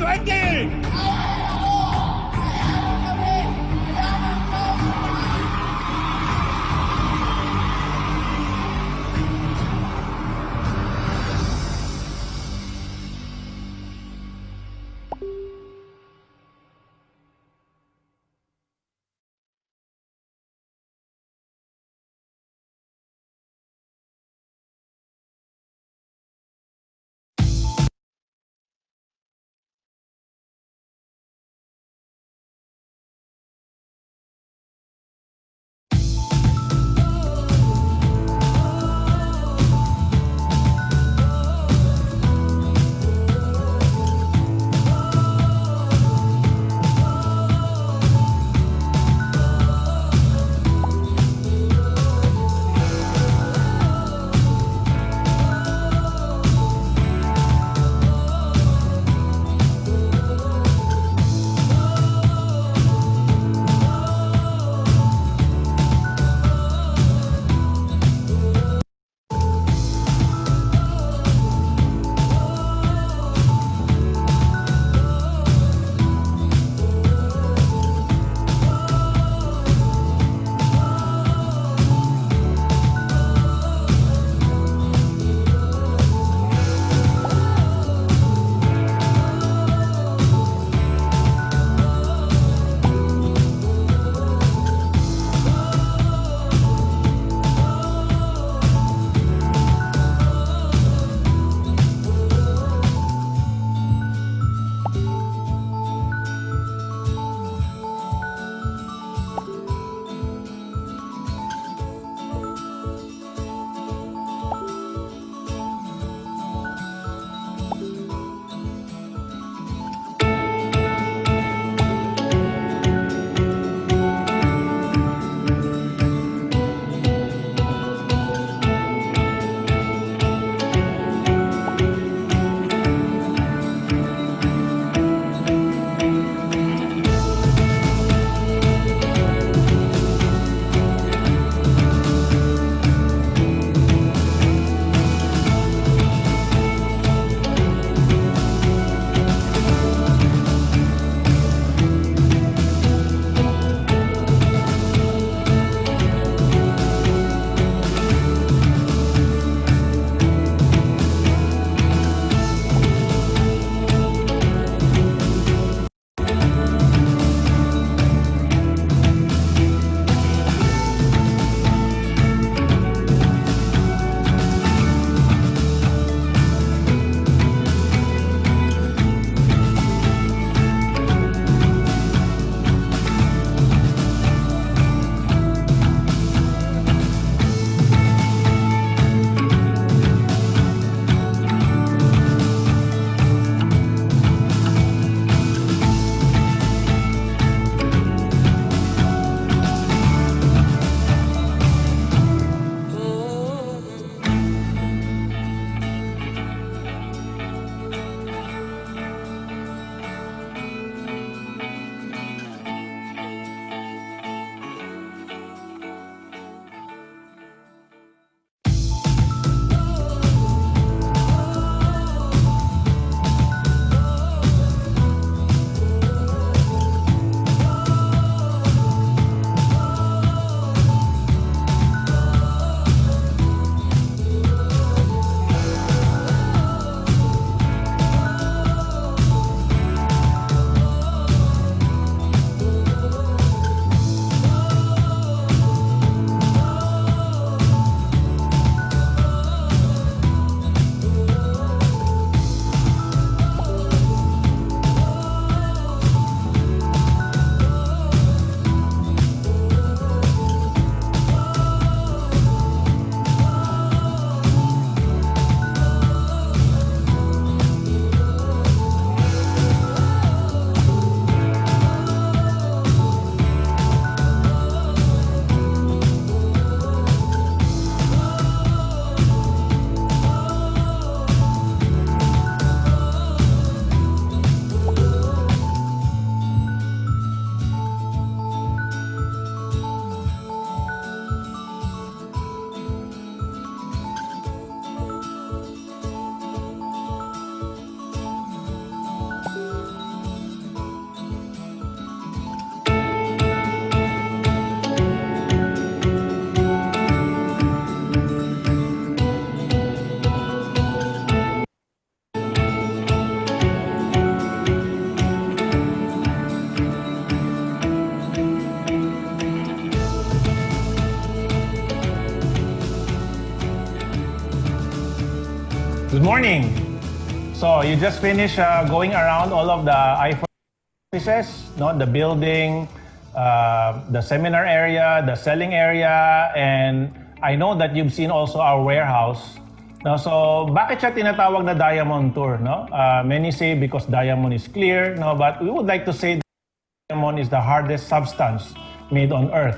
20! Good morning. So you just finished going around all of the I-FERN offices, no? The building, the seminar area, the selling area, and I know that you've seen also our warehouse. No? So bakit siya tinatawag na diamond tour? No? Many say because diamond is clear, no? But we would like to say that diamond is the hardest substance made on earth.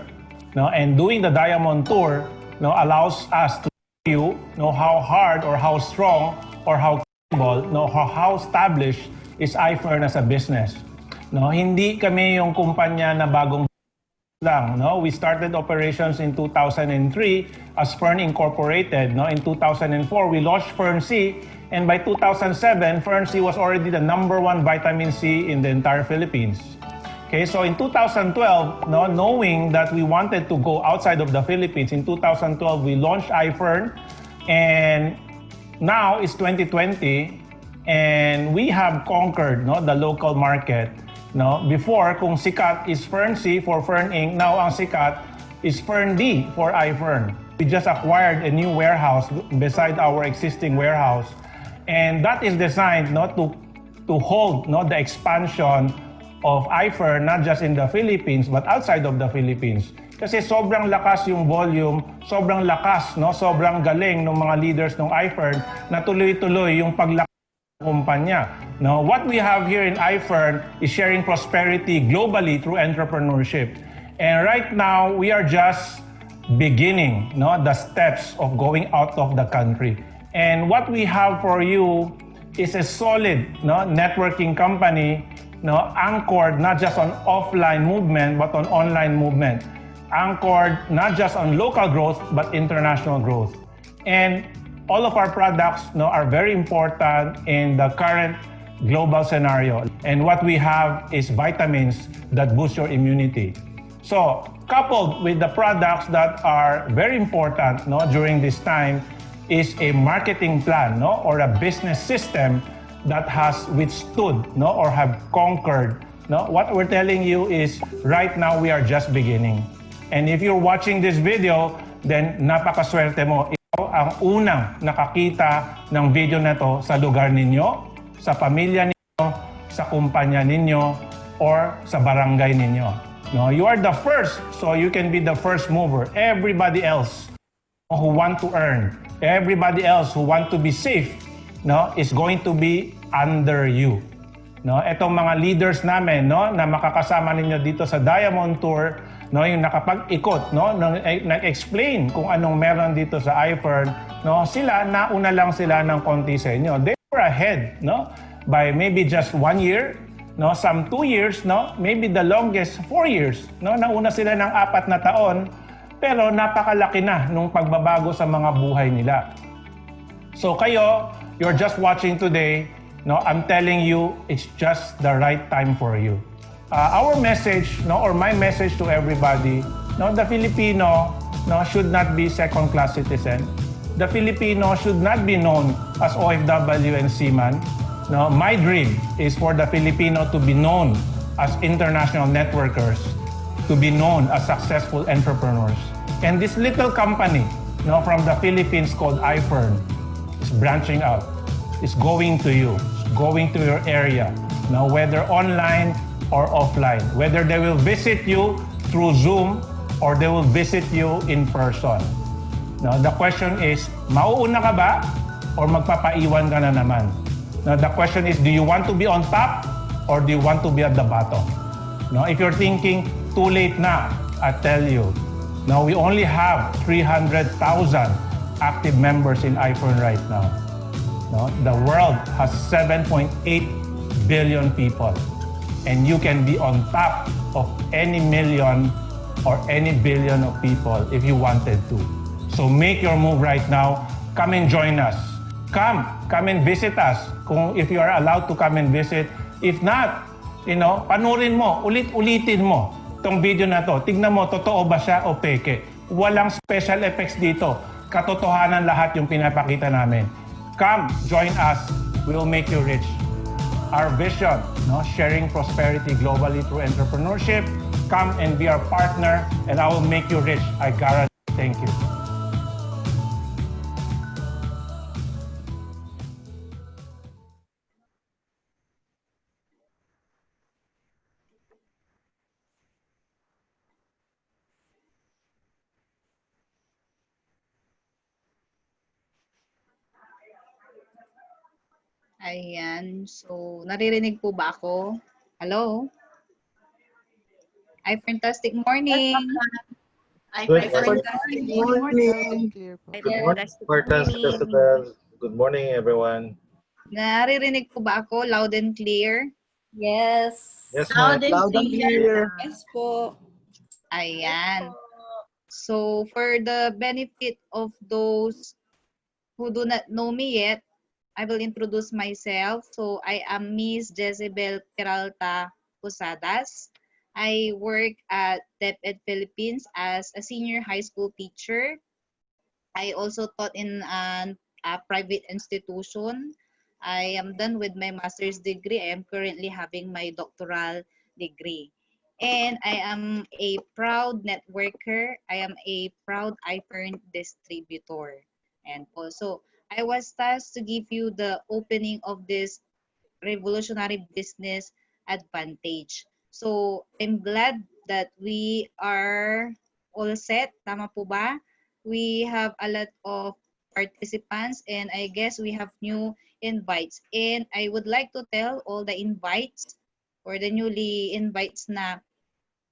No? And doing the diamond tour, no, allows us to you know how hard or how strong or how capable, no, how established is I-FERN as a business. No, hindi kami yung kumpanya na bagong lang, no. We started operations in 2003 as FERN Incorporated, no. In 2004 we launched FERN C, and by 2007 FERN C was already the #1 vitamin C in the entire Philippines. Okay, so in 2012, no, knowing that we wanted to go outside of the Philippines, in 2012 we launched I-FERN, and now it's 2020, and we have conquered, no, the local market. No, before kung sikat is FERN C for FERN Inc., now ang sikat is FERN D for I-FERN. We just acquired a new warehouse beside our existing warehouse, and that is designed, no, to hold, no, the expansion of I-FERN not just in the Philippines but outside of the Philippines. Kasi sobrang lakas yung volume, sobrang lakas, no, sobrang galing ng mga leaders ng I-FERN na tuloy-tuloy yung paglaki ng kumpanya. No, what we have here in I-FERN is sharing prosperity globally through entrepreneurship. And right now we are just beginning, no, the steps of going out of the country. And what we have for you is a solid, no, networking company, no, anchored not just on offline movement but on online movement, anchored not just on local growth but international growth. And all of our products, no, are very important in the current global scenario. And what we have is vitamins that boost your immunity. So coupled with the products that are very important, no, during this time is a marketing plan, no, or a business system that has withstood, no, or have conquered, no. What we're telling you is right now we are just beginning. And if you're watching this video, then napakaswerte mo. Ikaw ang unang nakakita ng video na to sa lugar ninyo, sa pamilya ninyo, sa kumpanya ninyo, or sa barangay ninyo. No, you are the first, so you can be the first mover. Everybody else who want to earn, everybody else who want to be safe, no, is going to be under you. No, etong mga leaders namin, no, na makakasama ninyo dito sa Diamond Tour, no, yung nakapag-ikot, no, nag-explain kung anong meron dito sa I-FERN, no, sila nauna lang sila ng konti sa inyo. They were ahead, no, by maybe just 1 year, no, some 2 years, no, maybe the longest 4 years, no, nauna sila ng 4 na taon, pero napakalaki na nung pagbabago sa mga buhay nila. So kayo, you're just watching today, no, I'm telling you, it's just the right time for you. Our message, no, or my message to everybody, no, the Filipino, no, should not be second-class citizen. The Filipino should not be known as OFW and seaman. No, my dream is for the Filipino to be known as international networkers, to be known as successful entrepreneurs. And this little company, no, from the Philippines called I-FERN is branching out. It's going to you, it's going to your area, now whether online or offline, whether they will visit you through Zoom or they will visit you in person. Now the question is, mauuna ka ba or magpapaiwan ka na naman? Now the question is, do you want to be on top or do you want to be at the bottom? Now if you're thinking too late na, I tell you, now we only have 300,000 active members in I-FERN right now. No, the world has 7.8 billion people, and you can be on top of any million or any billion of people if you wanted to. So make your move right now. Come and join us. Come and visit us. If you are allowed to come and visit. If not, you know, panurin mo, ulit-ulitin mo tong video na to. Tignan mo, totoo ba siya o peke. Walang special effects dito. Katotohanan lahat yung pinapakita namin. Come, join us. We will make you rich. Our vision, no, sharing prosperity globally through entrepreneurship. Come and be our partner, and I will make you rich. I guarantee. Thank you. Ayan. So, naririnig po ba ako? Hello? Ay, fantastic morning. Good Fantastic morning. Good morning, Spartans, Jessebel. Good morning, everyone. Naririnig po ba ako loud and clear? Yes. Yes, ma'am. Loud and clear. Yes po. Ayan. So, for the benefit of those who do not know me yet, I will introduce myself. So, I am Miss Jessebel Posadas. I work at DepEd Philippines as a senior high school teacher. I also taught in a private institution. I am done with my master's degree. I am currently having my doctoral degree. And I am a proud networker. I am a proud I-FERN distributor. And also, I was tasked to give you the opening of this revolutionary business advantage. So, I'm glad that we are all set. Tama po ba? We have a lot of participants and I guess we have new invites. And I would like to tell all the invites or the newly invites na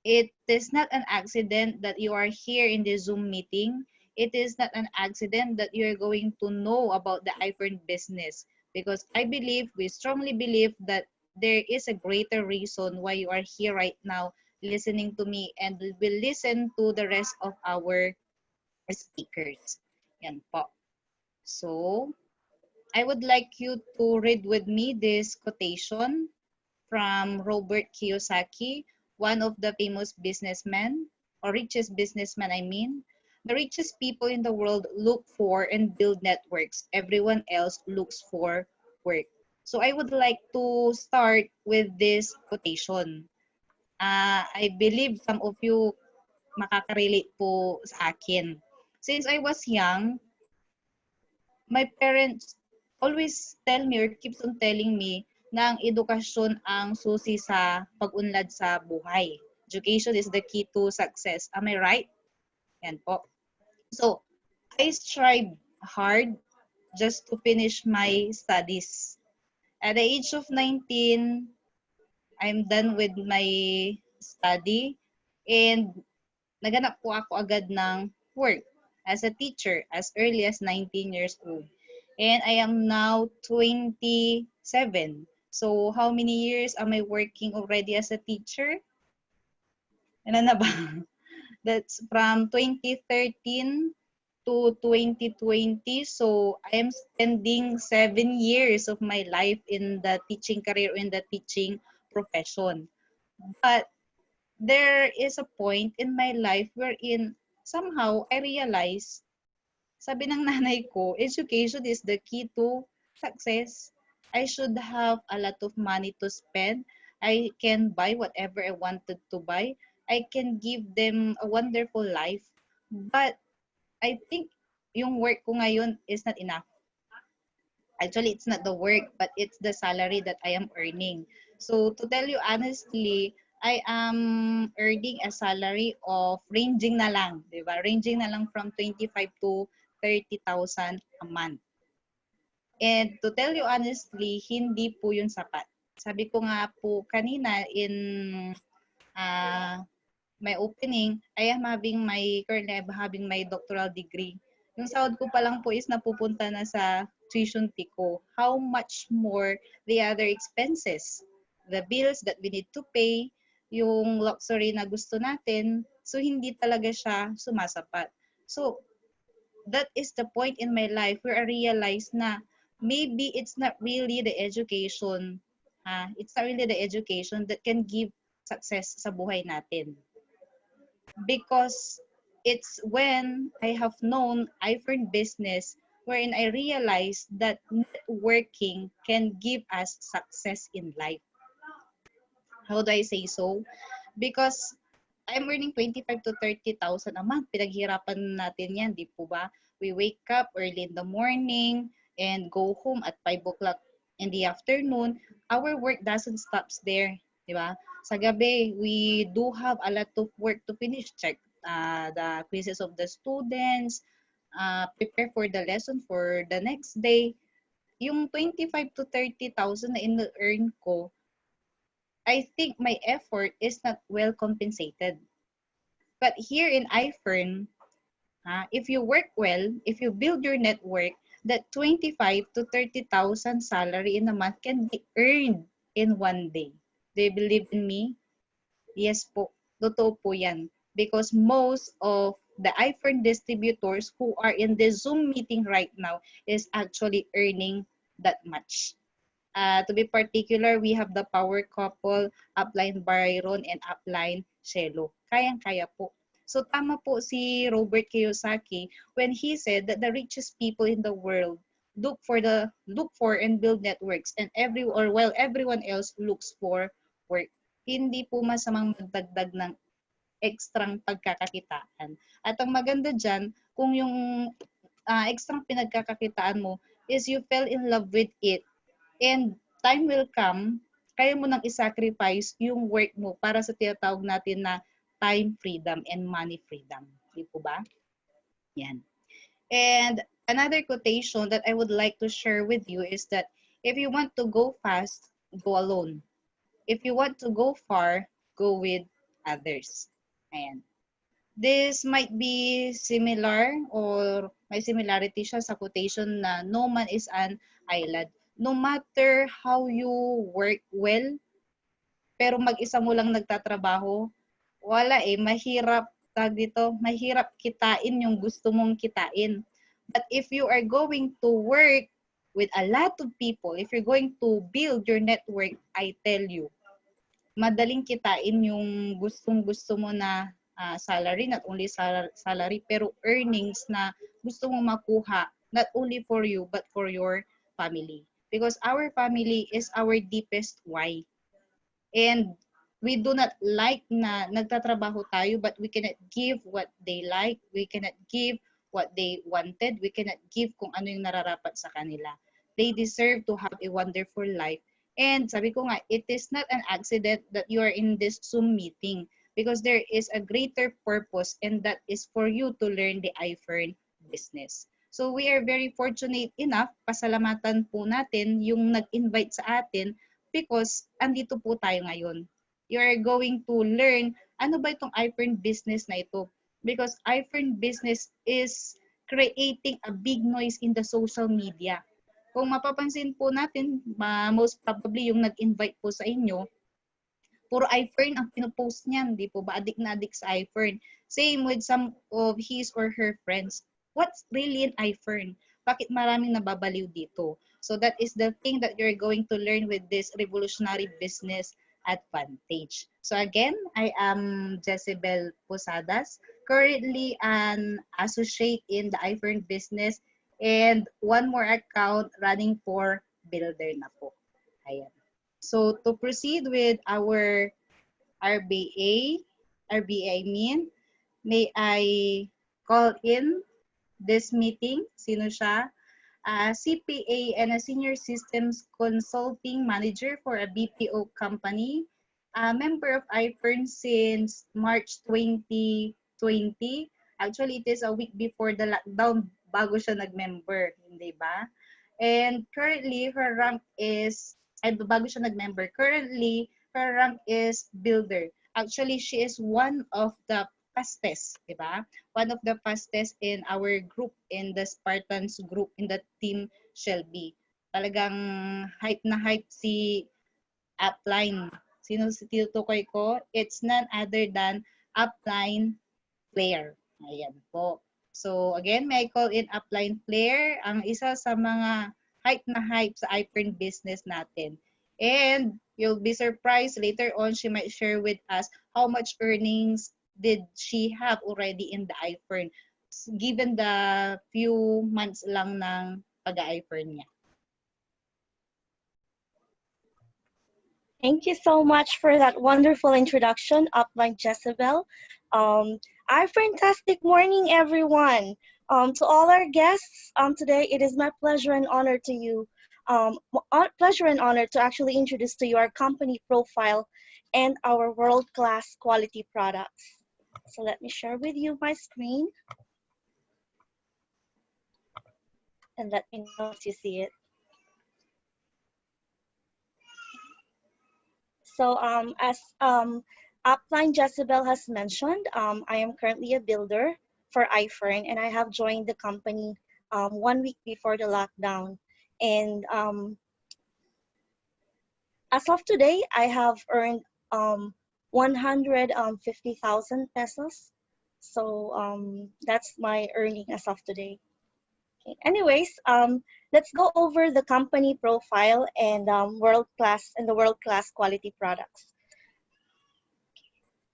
it is not an accident that you are here in the Zoom meeting. It is not an accident that you're going to know about the I-FERN business because I believe, we strongly believe that there is a greater reason why you are here right now listening to me and will listen to the rest of our speakers. Yan po. So, I would like you to read with me this quotation from Robert Kiyosaki, one of the famous businessmen, or richest businessman, I mean. The richest people in the world look for and build networks. Everyone else looks for work. So I would like to start with this quotation. I believe some of you makaka-relate po sa akin. Since I was young, my parents always tell me or keeps on telling me na ang edukasyon ang susi sa pag-unlad sa buhay. Education is the key to success. Am I right? Yan po. So, I strive hard just to finish my studies. At the age of 19, I'm done with my study and naganap po ako agad ng work as a teacher as early as 19 years old. And I am now 27. So how many years am I working already as a teacher? Ano na ba? That's from 2013 to 2020. So I am spending 7 years of my life in the teaching career, in the teaching profession. But there is a point in my life wherein somehow I realized, sabi ng nanay ko, education is the key to success. I should have a lot of money to spend. I can buy whatever I wanted to buy. I can give them a wonderful life. But I think yung work ko ngayon is not enough. Actually, it's not the work, but it's the salary that I am earning. So to tell you honestly, I am earning a salary of ranging na lang, di ba? Ranging na lang from 25 to 30,000 a month. And to tell you honestly, hindi po yun sapat. Sabi ko nga po kanina in my opening, I am currently I'm having my doctoral degree. Yung sahod ko pa lang po is napupunta na sa tuition fee ko. How much more the other expenses, the bills that we need to pay, yung luxury na gusto natin, so hindi talaga siya sumasapat. So, that is the point in my life where I realized na maybe it's not really the education, it's not really the education that can give success sa buhay natin. Because it's when I have known I-FERN business wherein I realized that networking can give us success in life. How do I say so? Because I'm earning 25 to 30,000 a month. Pinaghirapan natin yan, di po ba? We wake up early in the morning and go home at 5 o'clock in the afternoon. Our work doesn't stop there, di ba? Sa gabi, we do have a lot of work to finish. Check the quizzes of the students, prepare for the lesson for the next day. yung 25 to 30,000 na in-earn ko, I think my effort is not well compensated. But here in I-FERN, if you work well, if you build your network, that 25 to 30,000 salary in a month can be earned in one day. Do you believe in me? Yes po. Totoo po yan. Because most of the I-FERN distributors who are in the Zoom meeting right now is actually earning that much. To be particular, we have the power couple, upline Byron, and upline Shelo. Kayang-kaya po. So tama po si Robert Kiyosaki when he said that the richest people in the world look for and build networks, and while everyone else looks for work. Hindi po masamang magdagdag ng ekstrang pagkakakitaan. At ang maganda dyan, kung yung ekstrang pinagkakakitaan mo is you fell in love with it, and time will come, kaya mo nang isacrifice yung work mo para sa tinatawag natin na time freedom and money freedom. Di po ba? Yan. And another quotation that I would like to share with you is that if you want to go fast, go alone. If you want to go far, go with others. Ayan. This might be similar or may similarity siya sa quotation na no man is an island. No matter how you work well, pero mag-isa mo lang nagtatrabaho, wala mahirap mahirap kitain yung gusto mong kitain. But if you are going to work with a lot of people, if you're going to build your network, I tell you, madaling kitain yung gustong-gusto mo na salary, not only salary, pero earnings na gusto mo makuha, not only for you, but for your family. Because our family is our deepest why. And we do not like na nagtatrabaho tayo, but we cannot give what they like, we cannot give what they wanted, we cannot give kung ano yung nararapat sa kanila. They deserve to have a wonderful life. And sabi ko nga, it is not an accident that you are in this Zoom meeting because there is a greater purpose, and that is for you to learn the I-FERN business. So we are very fortunate enough, pasalamatan po natin yung nag-invite sa atin because andito po tayo ngayon. You are going to learn ano ba itong I-FERN business na ito. Because I-FERN business is creating a big noise in the social media. Kung mapapansin po natin, most probably yung nag-invite po sa inyo, puro I-FERN ang pinopost niyan, di po ba? Adik na adik sa I-FERN. Same with some of his or her friends. What's really an I-FERN? Bakit maraming nababaliw dito? So that is the thing that you're going to learn with this revolutionary business advantage. So again, I am Jessebel Posadas, currently an associate in the I-FERN business, and one more account running for builder na po. Ayan. So to proceed with our RBA may I call in this meeting? Sino siya? CPA and a senior systems consulting manager for a BPO company. A member of I-FERN since March 2020. Actually, it is a week before the lockdown bago siya nag-member, hindi ba? And currently, her rank is, bago siya nag-member, currently, her rank is builder. Actually, she is one of the fastest, di ba? One of the fastest in our group, in the Spartans group, in the team ChelBy. Talagang hype na hype si upline. Sino si tinutukoy ko? It's none other than upline Flair. Ayan po. So again, may I call in upline Flair, ang isa sa mga hype na hype sa I-FERN business natin. And you'll be surprised later on, she might share with us how much earnings did she have already in the I-FERN given the few months lang ng pag-I-FERN niya. Thank you so much for that wonderful introduction, upline Jessebel. Fantastic morning, everyone. To all our guests today, it is my pleasure and honor to you, to actually introduce to you our company profile and our world-class quality products. So let me share with you my screen. And let me know if you see it. So as upline Jessebel has mentioned, I am currently a builder for I-FERN, and I have joined the company 1 week before the lockdown. And as of today, I have earned 150,000 pesos. So that's my earning as of today. Okay. Anyways, let's go over the company profile and the world-class quality products.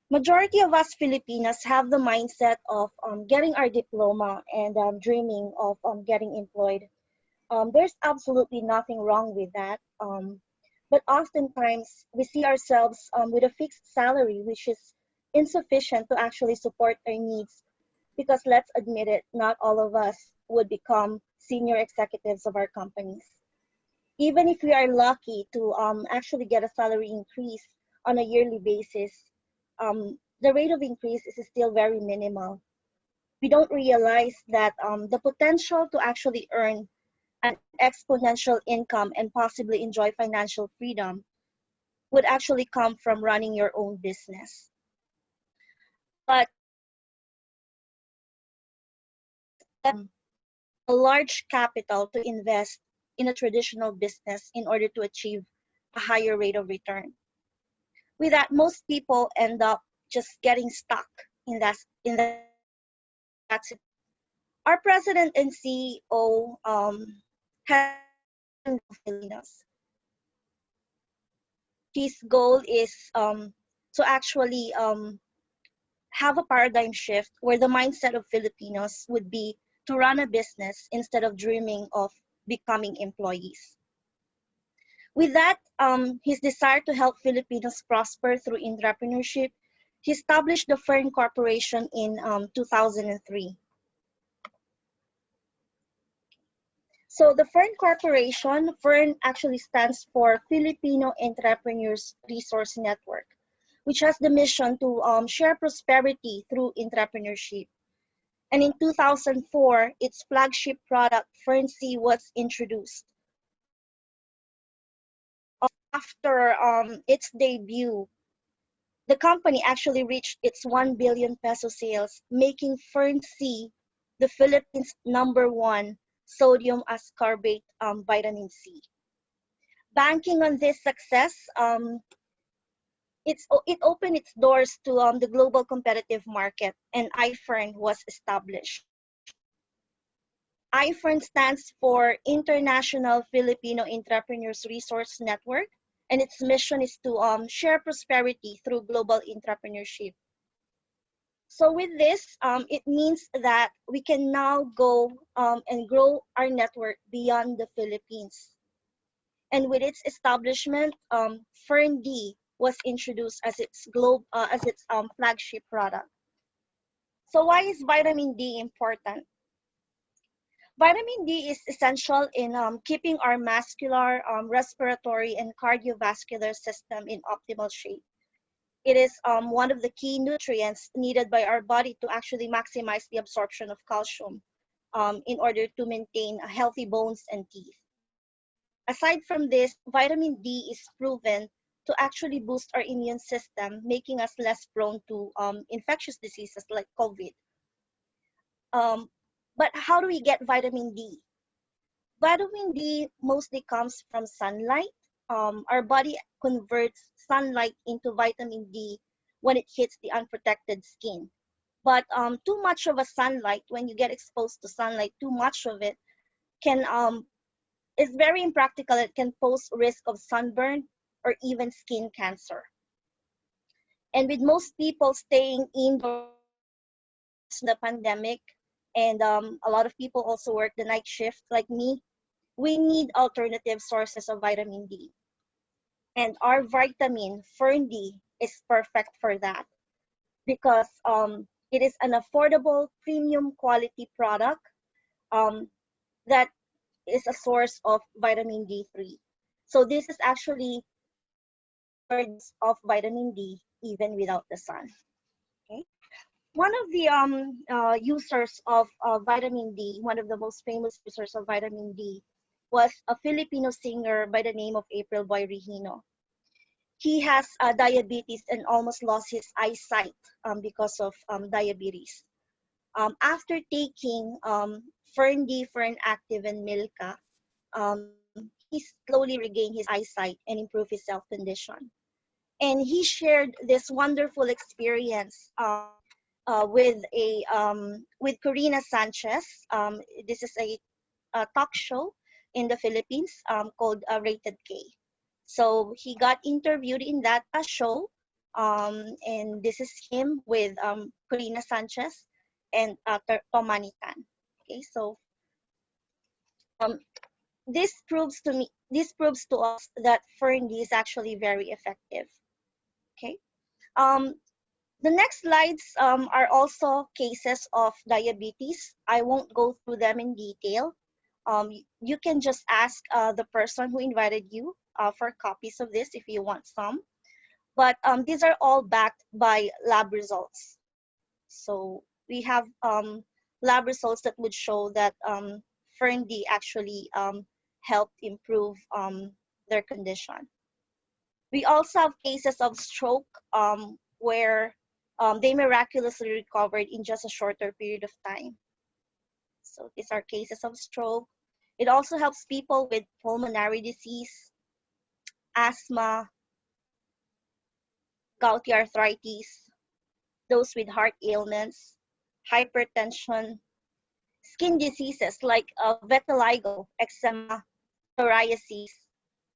Majority of us Filipinos have the mindset of getting our diploma and dreaming of getting employed. There's absolutely nothing wrong with that. But oftentimes we see ourselves with a fixed salary, which is insufficient to actually support our needs. Because let's admit it, not all of us would become senior executives of our companies. Even if we are lucky to actually get a salary increase on a yearly basis, the rate of increase is still very minimal. We don't realize that the potential to actually earn an exponential income and possibly enjoy financial freedom would actually come from running your own business. But a large capital to invest in a traditional business in order to achieve a higher rate of return. With that, most people end up just getting stuck in that. Our president and CEO has Filipinos. His goal is to actually have a paradigm shift where the mindset of Filipinos would be to run a business instead of dreaming of becoming employees. With that, his desire to help Filipinos prosper through entrepreneurship, he established the FERN Corporation in 2003. So the FERN Corporation, FERN actually stands for Filipino Entrepreneurs Resource Network, which has the mission to share prosperity through entrepreneurship. And in 2004, its flagship product, FERN-C, was introduced. After its debut, the company actually reached its 1 billion peso sales, making FERN-C the Philippines' #1 sodium ascorbate vitamin C. Banking on this success, it opened its doors to the global competitive market, and I-FERN was established. I-FERN stands for International Filipino Entrepreneurs Resource Network, and its mission is to share prosperity through global entrepreneurship. So with this, it means that we can now go and grow our network beyond the Philippines. And with its establishment, FERN-D was introduced as its flagship product. So why is vitamin D important? Vitamin D is essential in keeping our muscular, respiratory, and cardiovascular system in optimal shape. It is one of the key nutrients needed by our body to actually maximize the absorption of calcium in order to maintain healthy bones and teeth. Aside from this, vitamin D is proven to actually boost our immune system, making us less prone to infectious diseases like COVID. But how do we get vitamin D? Vitamin D mostly comes from sunlight. Our body converts sunlight into vitamin D when it hits the unprotected skin. But too much of a sunlight, when you get exposed to sunlight, too much of it can is very impractical. It can pose risk of sunburn or even skin cancer. And with most people staying indoors in the pandemic, and a lot of people also work the night shift like me, we need alternative sources of vitamin D. And our vitamin, FERN-D, is perfect for that because it is an affordable, premium quality product that is a source of vitamin D3. So this is actually of vitamin D even without the sun. Okay. One of the users of vitamin D, one of the most famous users of vitamin D, was a Filipino singer by the name of April Boy Regino. he has diabetes and almost lost his eyesight because of diabetes. After taking Fern D, Fern Active, and Milka, he slowly regained his eyesight and improved his health condition. And he shared this wonderful experience with Corina Sanchez. This is a talk show in the Philippines called Rated K. So he got interviewed in that show, and this is him with Corina Sanchez and Tomani Tan. Okay, so this proves to us that Fern D is actually very effective. Okay. The next slides are also cases of diabetes. I won't go through them in detail. You can just ask the person who invited you for copies of this if you want some. But these are all backed by lab results. So we have lab results that would show that Fern D actually helped improve their condition. We also have cases of stroke where they miraculously recovered in just a shorter period of time. So these are cases of stroke. It also helps people with pulmonary disease, asthma, gouty arthritis, those with heart ailments, hypertension, skin diseases like vitiligo, eczema, psoriasis,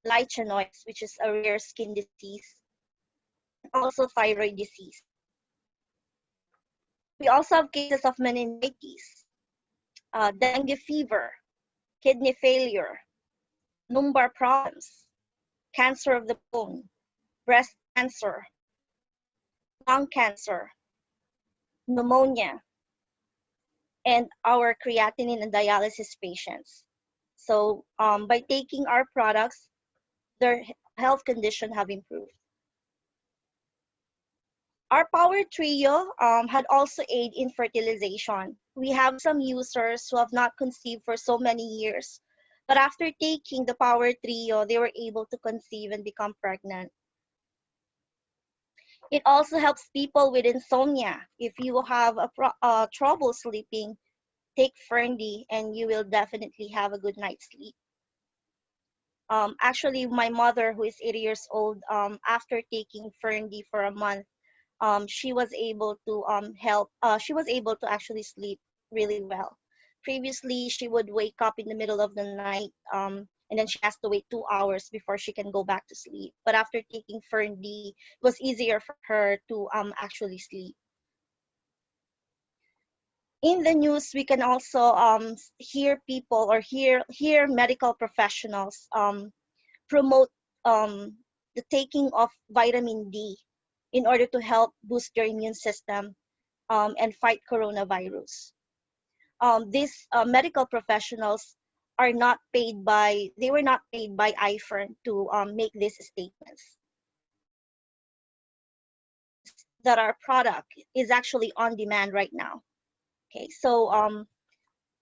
lichenoids, which is a rare skin disease, and also thyroid disease. We also have cases of meningitis, dengue fever, kidney failure, lumbar problems, cancer of the bone, breast cancer, lung cancer, pneumonia, and our creatinine and dialysis patients. So by taking our products, their health condition have improved. Our Power Trio had also aid in fertilization. We have some users who have not conceived for so many years, but after taking the Power Trio, they were able to conceive and become pregnant. It also helps people with insomnia. If you have trouble sleeping, take Fern D and you will definitely have a good night's sleep. Actually, my mother, who is 80 years old, after taking Fern D for a month, she was able to she was able to actually sleep really well. Previously, she would wake up in the middle of the night, and then she has to wait 2 hours before she can go back to sleep. But after taking Fern D, it was easier for her to actually sleep. In the news, we can also hear people or hear medical professionals promote the taking of vitamin D in order to help boost your immune system and fight coronavirus. These medical professionals are not paid by, they were not paid by I-FERN to make these statements. That our product is actually on demand right now. Okay, so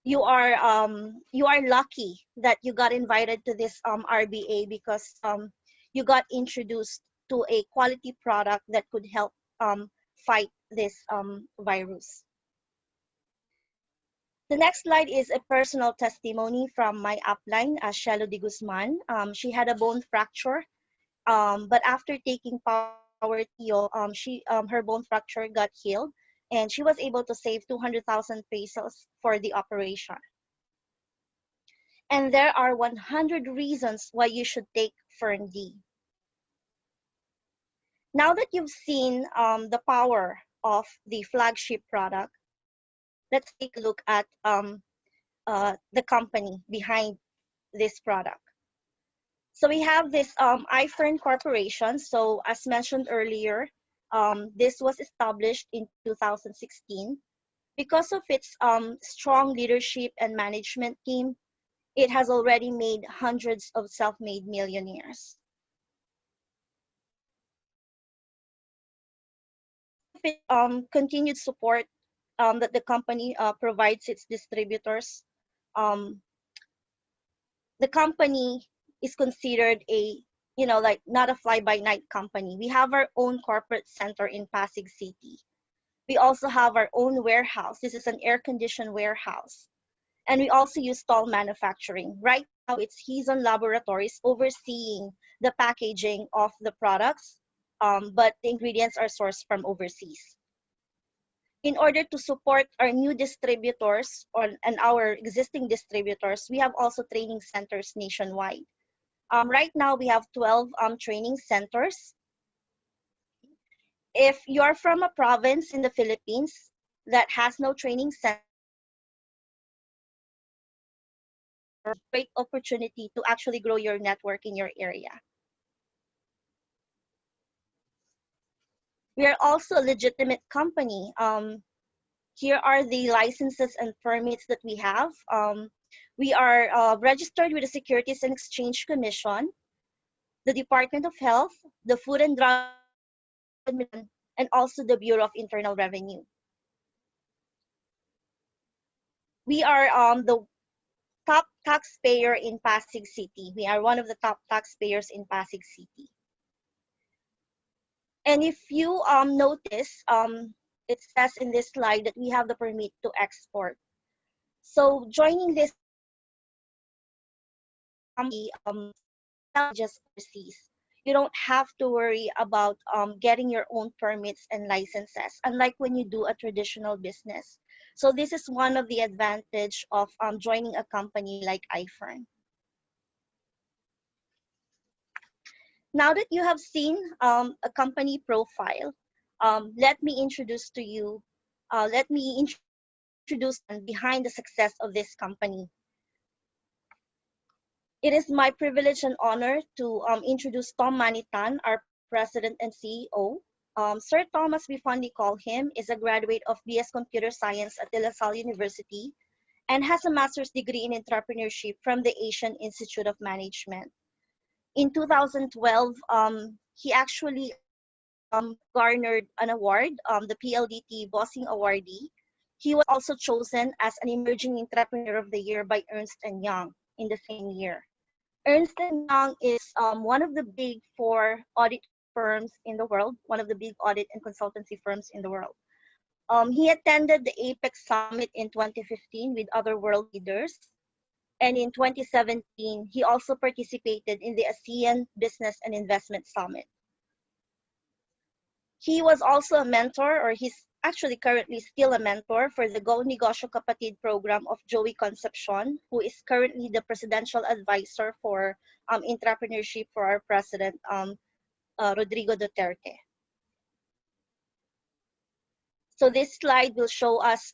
you are lucky that you got invited to this RBA because you got introduced to a quality product that could help fight this virus. The next slide is a personal testimony from my upline, Shelo de Guzman. She had a bone fracture, but after taking Power Trio, her bone fracture got healed, and she was able to save 200,000 pesos for the operation. And there are 100 reasons why you should take Fern D. Now that you've seen the power of the flagship product, let's take a look at the company behind this product. So we have this I-FERN Corporation. So as mentioned earlier, this was established in 2016. Because of its strong leadership and management team, it has already made hundreds of self-made millionaires. Continued support that the company provides its distributors, the company is considered a like not a fly-by-night company. We have our own corporate center in Pasig City. We also have our own warehouse. This is an air-conditioned warehouse. And we also use toll manufacturing. Right now, it's Hizon Laboratories overseeing the packaging of the products, but the ingredients are sourced from overseas. In order to support our new distributors and our existing distributors, we have also training centers nationwide. Right now, we have 12 training centers. If you're from a province in the Philippines that has no training center, great opportunity to actually grow your network in your area. We are also a legitimate company. Here are the licenses and permits that we have. We are registered with the Securities and Exchange Commission, the Department of Health, the Food and Drug Administration, and also the Bureau of Internal Revenue. We are the top taxpayer in Pasig City. We are one of the top taxpayers in Pasig City. And if you notice, it says in this slide that we have the permit to export. So joining this company, just overseas. You don't have to worry about getting your own permits and licenses, unlike when you do a traditional business. So this is one of the advantage of joining a company like I-FERN. Now that you have seen a company profile, let me introduce to you, introduce behind the success of this company. It is my privilege and honor to introduce Tom Manitan, our President and CEO. Sir Tom, as we fondly call him, is a graduate of BS Computer Science at De La Salle University and has a master's degree in entrepreneurship from the Asian Institute of Management. In 2012, he actually garnered an award, the PLDT Bossing Awardee. He was also chosen as an Emerging Entrepreneur of the Year by Ernst & Young in the same year. Ernst & Young is one of the big four audit firms in the world, one of the big audit and consultancy firms in the world. He attended the APEC Summit in 2015 with other world leaders. And in 2017, he also participated in the ASEAN Business and Investment Summit. He was also a mentor, or he's actually currently still a mentor for the Go Negosyo Kapatid program of Joey Concepcion, who is currently the presidential advisor for entrepreneurship for our president, Rodrigo Duterte. So this slide will show us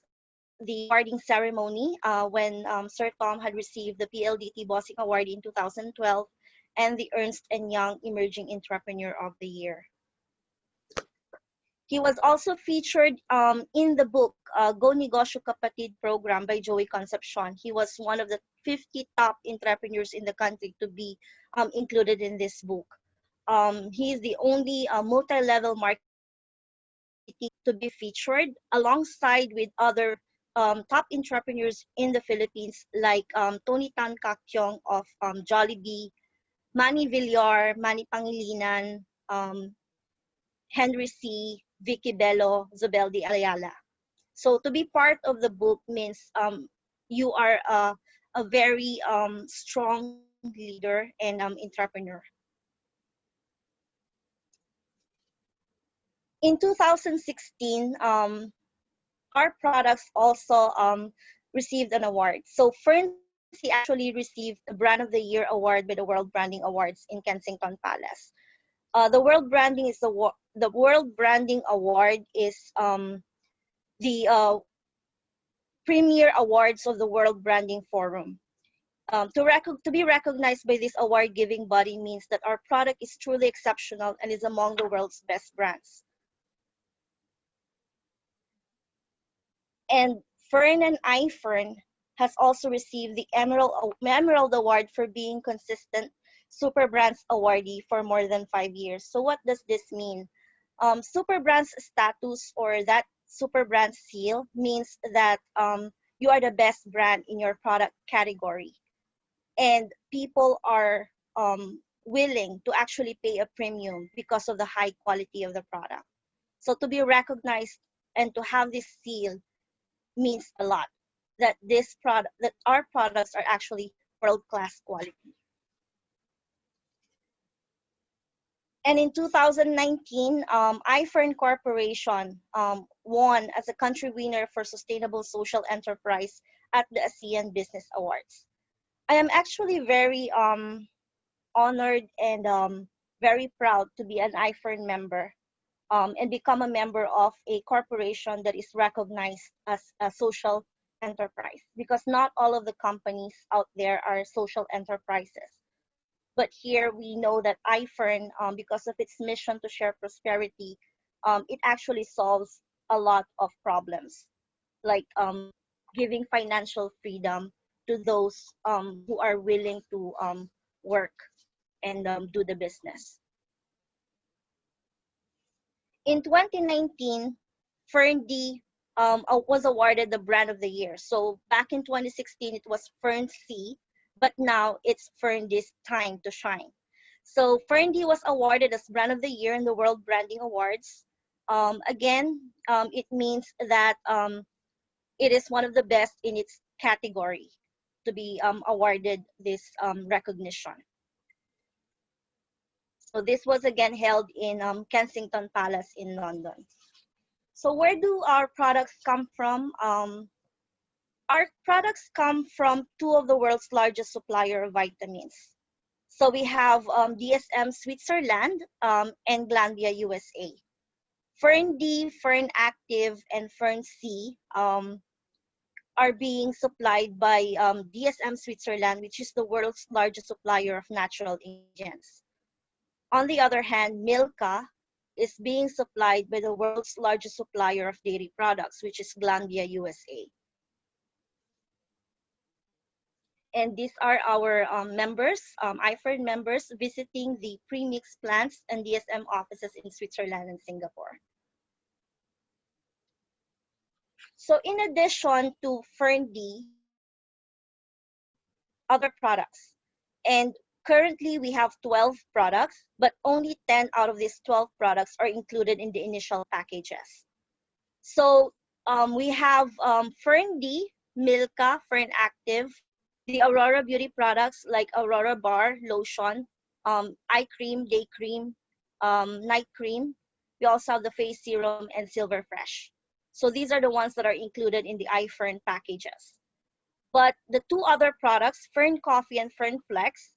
the awarding ceremony when Sir Tom had received the PLDT Bossing Award in 2012 and the Ernst & Young Emerging Entrepreneur of the Year. He was also featured in the book Go Negosyo Kapatid program by Joey Concepcion. He was one of the 50 top entrepreneurs in the country to be included in this book. He is the only multi-level marketing to be featured alongside with other top entrepreneurs in the Philippines like Tony Tan Kakyong of Jollibee, Manny Villar, Manny Pangilinan, Henry C., Vicky Bello, Zobeldi Ayala. So to be part of the book means you are a very strong leader and entrepreneur. In 2016, our products also received an award. So Ferncy actually received the Brand of the Year award by the World Branding Awards in Kensington Palace. The World Branding Award is the premier awards of the World Branding Forum. To be recognized by this award-giving body means that our product is truly exceptional and is among the world's best brands. And Fern and I-FERN has also received the Emerald Award for being consistent Super Brands awardee for more than 5 years. So what does this mean? Super Brands status, or that Super Brand seal, means that you are the best brand in your product category. And people are willing to actually pay a premium because of the high quality of the product. So to be recognized and to have this seal means a lot, that that our products are actually world-class quality. And in 2019, I-FERN Corporation won as a country winner for Sustainable Social Enterprise at the ASEAN Business Awards. I am actually very honored and very proud to be an I-FERN member and become a member of a corporation that is recognized as a social enterprise, because not all of the companies out there are social enterprises. But here we know that I-FERN, because of its mission to share prosperity, it actually solves a lot of problems, like giving financial freedom to those who are willing to work and do the business. In 2019, FERN-D was awarded the Brand of the Year. So back in 2016, it was FERN-C, but now it's FERN-D's time to shine. So FERN-D was awarded as Brand of the Year in the World Branding Awards. It means that it is one of the best in its category to be awarded this recognition. So this was again held in Kensington Palace in London. So where do our products come from? Our products come from two of the world's largest supplier of vitamins. So we have DSM Switzerland and Glanbia USA. FERN-D, FERN Active, and FERN-C are being supplied by DSM Switzerland, which is the world's largest supplier of natural ingredients. On the other hand, Milka is being supplied by the world's largest supplier of dairy products, which is Glanbia USA. And these are our members, I-FERN members, visiting the premix plants and DSM offices in Switzerland and Singapore. So in addition to FERN-D, other products, and currently we have 12 products, but only 10 out of these 12 products are included in the initial packages. So we have FERN-D, Milka, FERN Active, the Aurora Beauty products like Aurora Bar, Lotion, Eye Cream, Day Cream, Night Cream. We also have the Face Serum and Silver Fresh. So these are the ones that are included in the I-FERN packages. But the two other products, FERN Coffee and FERN Flex,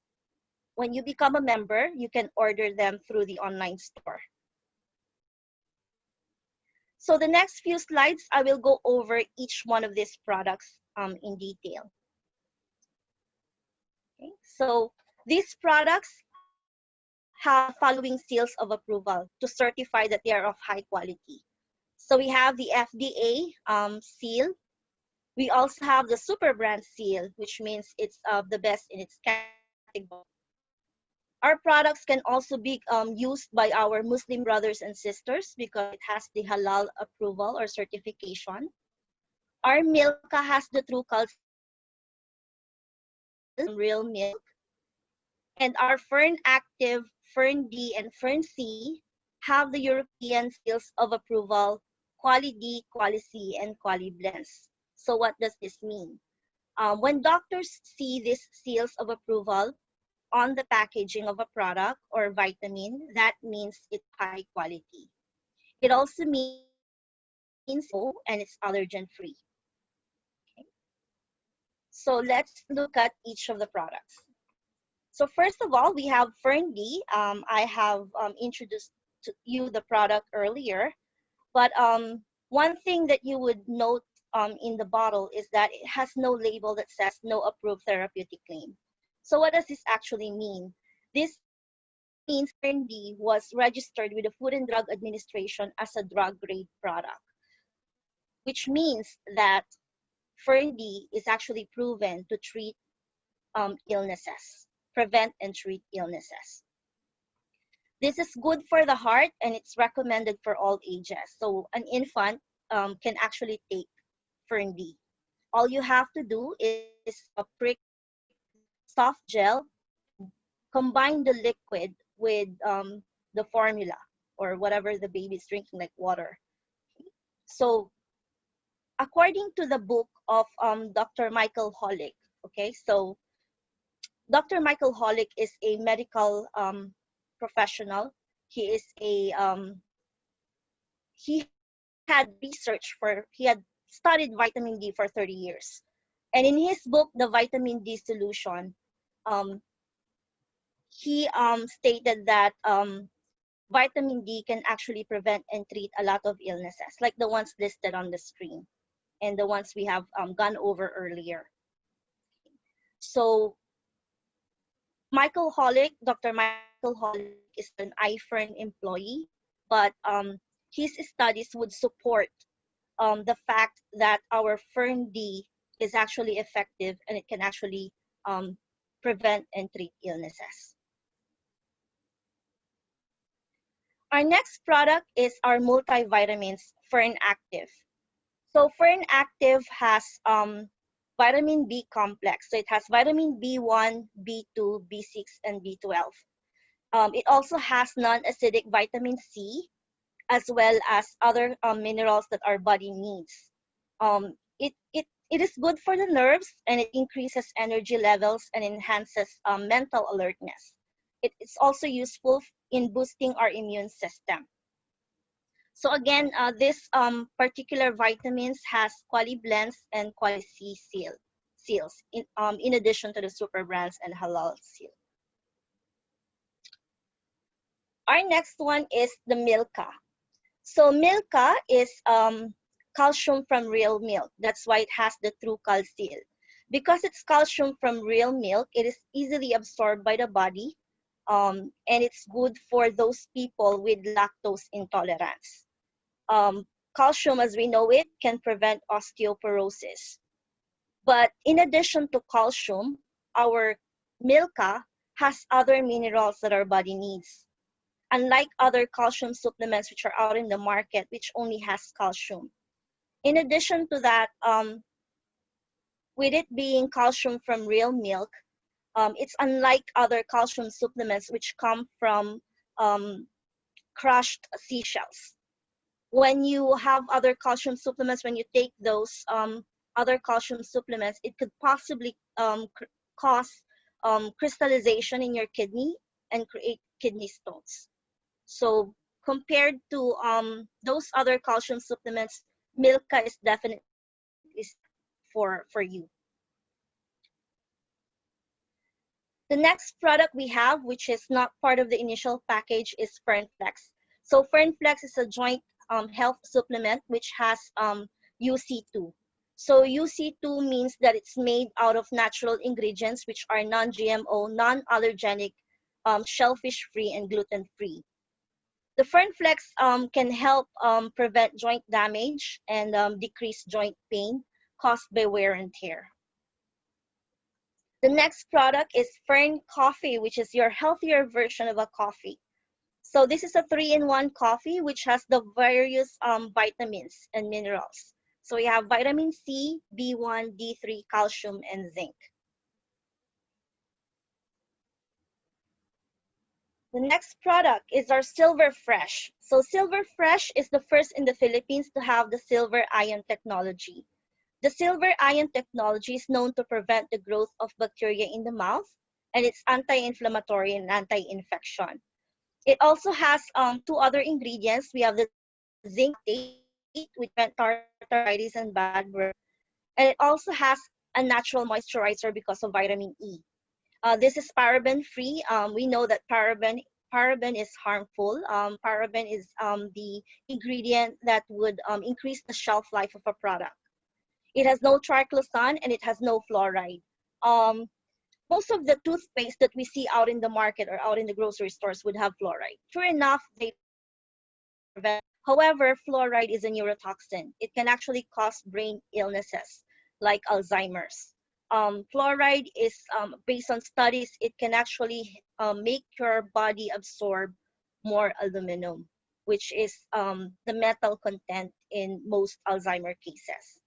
when you become a member, you can order them through the online store. So the next few slides, I will go over each one of these products in detail. Okay, so these products have following seals of approval to certify that they are of high quality. So we have the FDA seal. We also have the super brand seal, which means it's the best in its category. Our products can also be used by our Muslim brothers and sisters because it has the halal approval or certification. Our Milka has the true culture real milk. And our FERN Active, FERN-D, and FERN-C have the European seals of approval, Quali-D, Quali-C, and Quali-Blends. So what does this mean? When doctors see these seals of approval on the packaging of a product or vitamin, that means it's high quality. It also means and it's allergen-free. Okay. So let's look at each of the products. So first of all, we have FERN-D. I have introduced to you the product earlier, but one thing that you would note in the bottle is that it has no label that says no approved therapeutic claim. So what does this actually mean? This means FERN-D was registered with the Food and Drug Administration as a drug grade product, which means that FERN-D is actually proven to treat illnesses, prevent and treat illnesses. This is good for the heart and it's recommended for all ages. So an infant can actually take FERN-D. All you have to do is prick soft gel, combine the liquid with the formula or whatever the baby is drinking, like water. So according to the book of Dr. Michael Holick, okay, so Dr. Michael Holick is a medical professional. He is a he he had studied vitamin D for 30 years. And in his book, The Vitamin D Solution, he stated that vitamin D can actually prevent and treat a lot of illnesses, like the ones listed on the screen and the ones we have gone over earlier. So Dr. Michael Holick is an I-FERN employee, but his studies would support the fact that our FERN D is actually effective and it can actually prevent and treat illnesses. Our next product is our multivitamins, FERN Active. So FERN Active has vitamin B complex. So it has vitamin B1, B2, B6, and B12. It also has non-acidic vitamin C, as well as other minerals that our body needs. It is good for the nerves, and it increases energy levels and enhances mental alertness. It's also useful in boosting our immune system. So again, this particular vitamins has quality blends and quality seals in addition to the super brands and halal seal. Our next one is the Milka. So Milka is calcium from real milk. That's why it has the True Cal seal. Because it's calcium from real milk, it is easily absorbed by the body, and it's good for those people with lactose intolerance. Calcium, as we know it, can prevent osteoporosis. But in addition to calcium, our Milka has other minerals that our body needs. Unlike other calcium supplements which are out in the market, which only has calcium. In addition to that, with it being calcium from real milk, it's unlike other calcium supplements which come from crushed seashells. When you have other calcium supplements, when you take those other calcium supplements, it could possibly cause crystallization in your kidney and create kidney stones. So compared to those other calcium supplements, Milka is definitely for you. The next product we have, which is not part of the initial package, is FERNFlex. So FERNFlex is a joint health supplement which has UC2. So UC2 means that it's made out of natural ingredients which are non-GMO, non-allergenic, shellfish-free, and gluten-free. The FERNFlex can help prevent joint damage and decrease joint pain caused by wear and tear. The next product is FERN Coffee, which is your healthier version of a coffee. So this is a 3-in-1 coffee which has the various vitamins and minerals. So we have vitamin C, B1, D3, calcium, and zinc. The next product is our Silver Fresh. So Silver Fresh is the first in the Philippines to have the silver ion technology. The silver ion technology is known to prevent the growth of bacteria in the mouth, and it's anti-inflammatory and anti-infection. It also has 2 other ingredients. We have the zinc, which prevents arthritis and bad breath, and it also has a natural moisturizer because of vitamin E. This is paraben-free. We know that paraben is harmful. Paraben is the ingredient that would increase the shelf life of a product. It has no triclosan and it has no fluoride. Most of the toothpaste that we see out in the market or out in the grocery stores would have fluoride. True enough, they prevent. However, fluoride is a neurotoxin. It can actually cause brain illnesses like Alzheimer's. Fluoride is, based on studies, it can actually make your body absorb more aluminum, which is the metal content in most Alzheimer cases.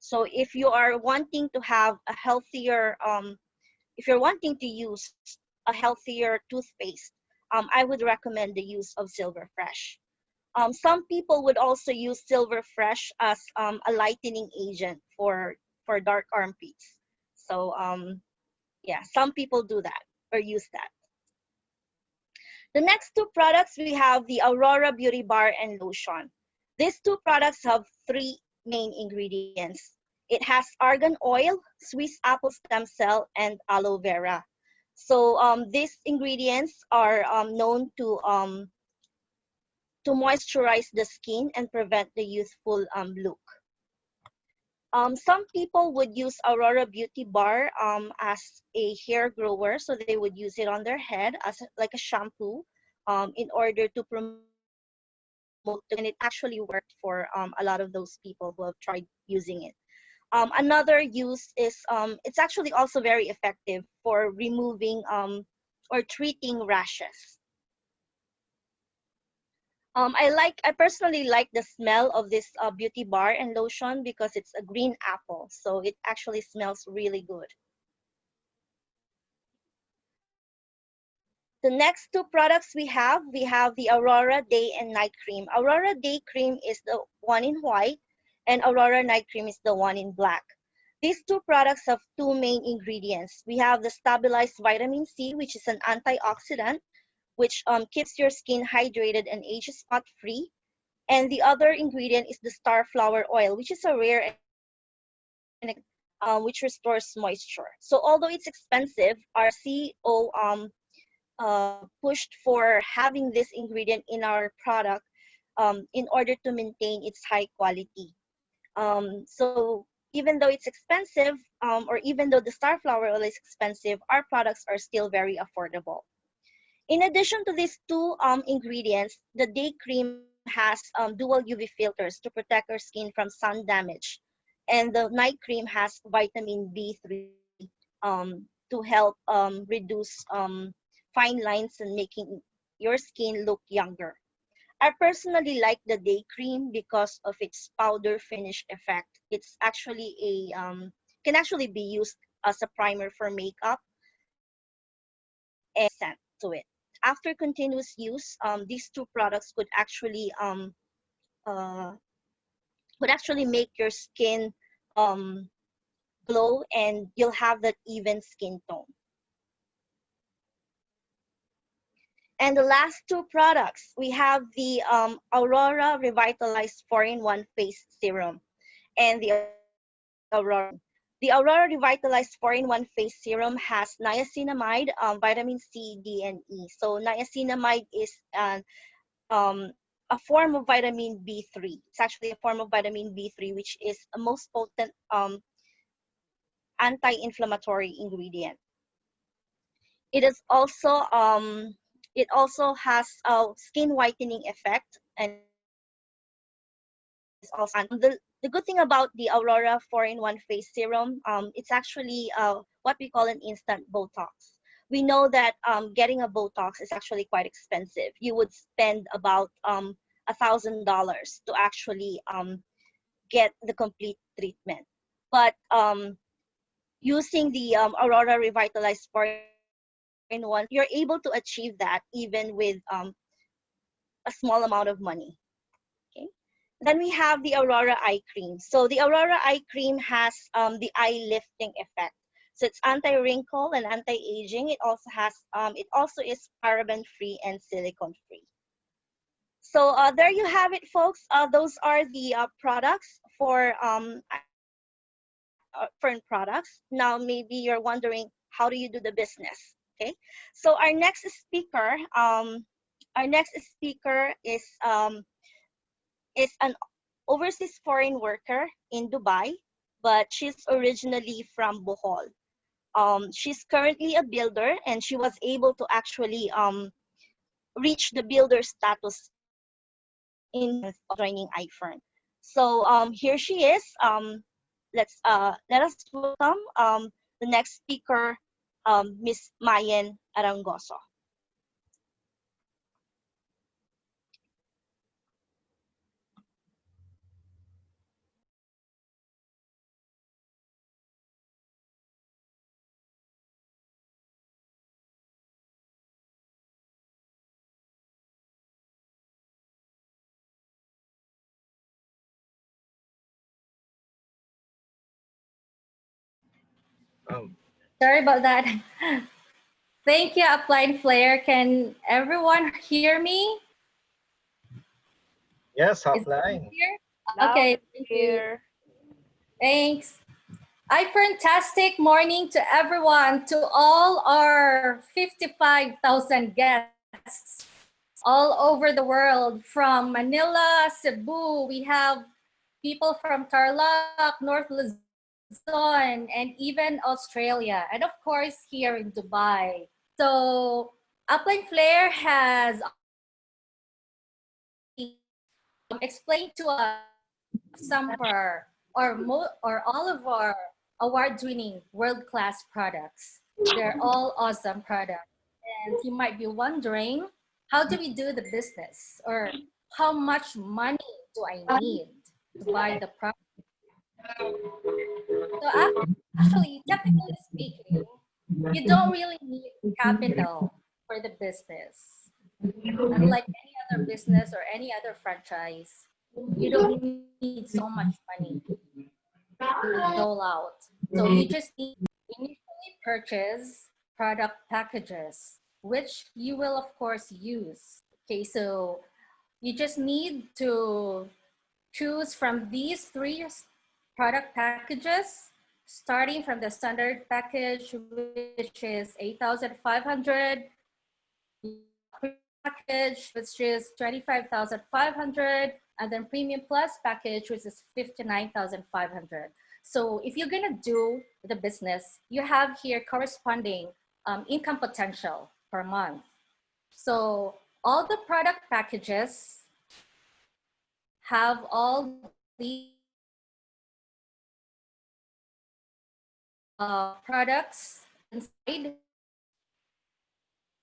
So if you are wanting to have a healthier, if you're wanting to use a healthier toothpaste, I would recommend the use of Silver Fresh. Some people would also use Silver Fresh as a lightening agent for dark armpits. So yeah, some people do that or use that. The next two products, we have the Aurora Beauty Bar and Lotion. These two products have three main ingredients. It has argan oil, Swiss apple stem cell, and aloe vera. So these ingredients are known to moisturize the skin and prevent the youthful look. Some people would use Aurora Beauty Bar as a hair grower, so they would use it on their head as like a shampoo in order to promote, and it actually worked for a lot of those people who have tried using it. Another use is it's actually also very effective for removing or treating rashes. I personally like the smell of this beauty bar and lotion because it's a green apple, so it actually smells really good. The next two products we have the Aurora Day and Night Cream. Aurora Day Cream is the one in white, and Aurora Night Cream is the one in black. These two products have two main ingredients. We have the stabilized vitamin C, which is an antioxidant, which keeps your skin hydrated and age spot free. And the other ingredient is the star flower oil, which is a rare and which restores moisture. So although it's expensive, our CEO pushed for having this ingredient in our product in order to maintain its high quality. So even though it's expensive, or even though the star flower oil is expensive, our products are still very affordable. In addition to these two ingredients, the day cream has dual UV filters to protect our skin from sun damage. And the night cream has vitamin B3 to help reduce fine lines and making your skin look younger. I personally like the day cream because of its powder finish effect. It's actually can actually be used as a primer for makeup and scent to it. After continuous use, these two products uh, could actually make your skin glow, and you'll have that even skin tone. And the last two products, we have the Aurora Revitalized 4-in-1 Face Serum and the Aurora. The Aurora Revitalized 4-in-1 Face Serum has niacinamide, vitamin C, D, and E. So niacinamide is a form of vitamin B3. It's actually a form of vitamin B3, which is a most potent anti-inflammatory ingredient. It is also it also has a skin whitening effect, and it's also the good thing about the Aurora 4-in-1 Face Serum, it's actually what we call an instant Botox. We know that getting a Botox is actually quite expensive. You would spend about $1,000 to actually get the complete treatment. But using the Aurora Revitalized 4-in-1, you're able to achieve that even with a small amount of money. Okay. Then we have the Aurora Eye Cream. So the Aurora Eye Cream has the eye lifting effect. So it's anti-wrinkle and anti-aging. It also is paraben-free and silicone-free. So there you have it, folks. Those are the products for I-FERN products. Now maybe you're wondering, how do you do the business? Okay. So our next speaker is an overseas foreign worker in Dubai, but she's originally from Bohol. She's currently a builder, and she was able to actually reach the builder status in joining I-FERN. So here she is. Let us welcome the next speaker, Miss Marienne Arangoso. Um, Sorry about that. Thank you, Upline Flare. Can everyone hear me? yes, Is everyone hotline. here? Loud Okay, and thank you. clear. Thanks. Fantastic morning to everyone, to all our 55,000 guests all over the world, from Manila, Cebu. We have people from Tarlac, North Luzon, and even Australia, and of course here in Dubai. So Upline Flare has explained to us some of our or all of our award-winning world-class products. They're all awesome products. And you might be wondering, how do we do the business? Or how much money do I need to buy the product? So actually, technically speaking, you don't really need capital for the business. Unlike any other business or any other franchise, you don't need so much money to dole out. So you just need to initially purchase product packages, which you will of course use. Okay, so you just need to choose from these three product packages, starting from the standard package, which is 8,500, package, which is 25,500, and then premium plus package, which is 59,500. So if you're gonna do the business, you have here corresponding income potential per month. So all the product packages have all the products inside.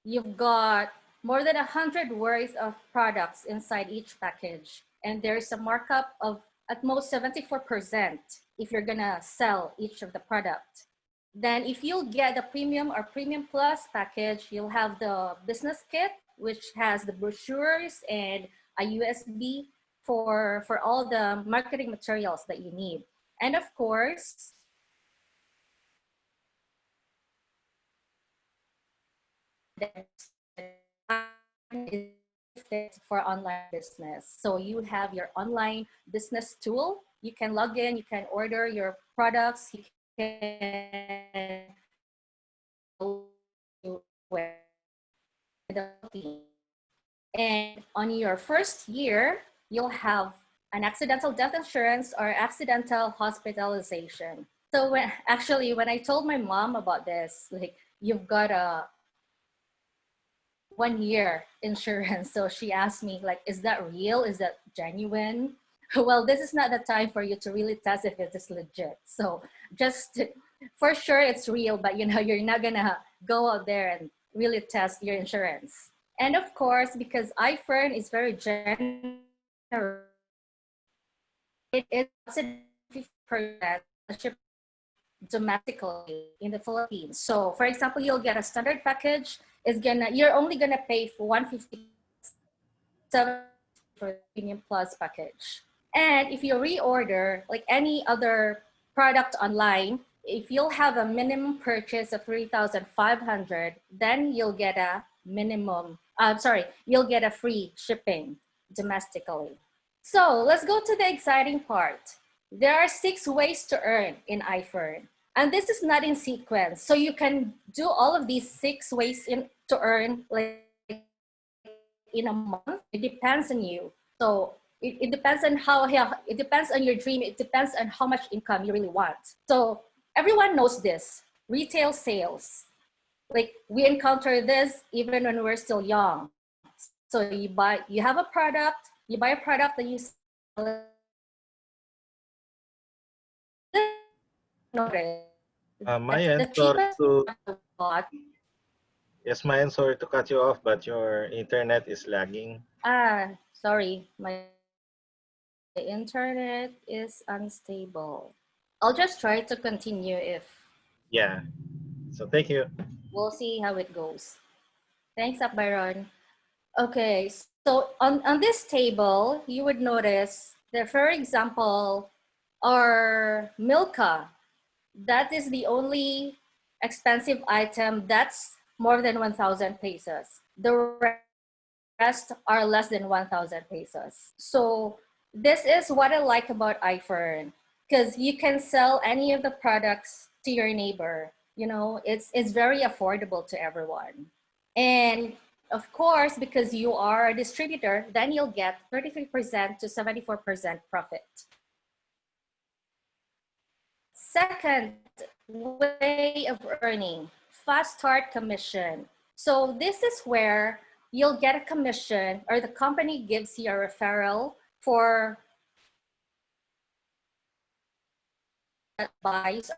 You've got more than 100 worth of products inside each package. And there's a markup of at most 74% if you're gonna sell each of the product. Then if you'll get the premium or premium plus package, you'll have the business kit, which has the brochures and a USB for all the marketing materials that you need. And of course, is fit for online business. So you have your online business tool. You can log in, you can order your products, you can and on your first year, you'll have an accidental death insurance or accidental hospitalization. So when I told my mom about this, like, you've got a 1 year insurance. So she asked me, like, is that real? Is that genuine? Well, this is not the time for you to really test if it is legit. So just for sure it's real, but you're not gonna go out there and really test your insurance. And of course, because I-FERN is very generous, it is 50% domestically in the Philippines. So for example, you'll get a standard package, you're only gonna pay for 157 for the premium plus package. And if you reorder like any other product online, if you'll have a minimum purchase of 3,500, then you'll get a you'll get a free shipping domestically. So let's go to the exciting part. There are 6 ways to earn in I-FERN. And this is not in sequence. So you can do all of these 6 ways to earn like in a month. It depends on you. So it depends on it depends on your dream. It depends on how much income you really want. So everyone knows this, retail sales. Like we encounter this even when we're still young. So you buy a product and you sell it. Marienne, The cheapest yes, Marienne, sorry to cut you off, but your internet is lagging. Sorry, my internet is unstable. I'll just try to continue if. Yeah, so thank you. We'll see how it goes. Thanks, Byron. Okay, so on this table, you would notice that, for example, our Milka that is the only expensive item that's more than 1,000 pesos. The rest are less than 1,000 pesos. So this is what I like about I-FERN, because you can sell any of the products to your neighbor. You know, it's very affordable to everyone. And of course, because you are a distributor, then you'll get 33% to 74% profit. Second way of earning, fast start commission. So this is where you'll get a commission, or the company gives you a referral for buys.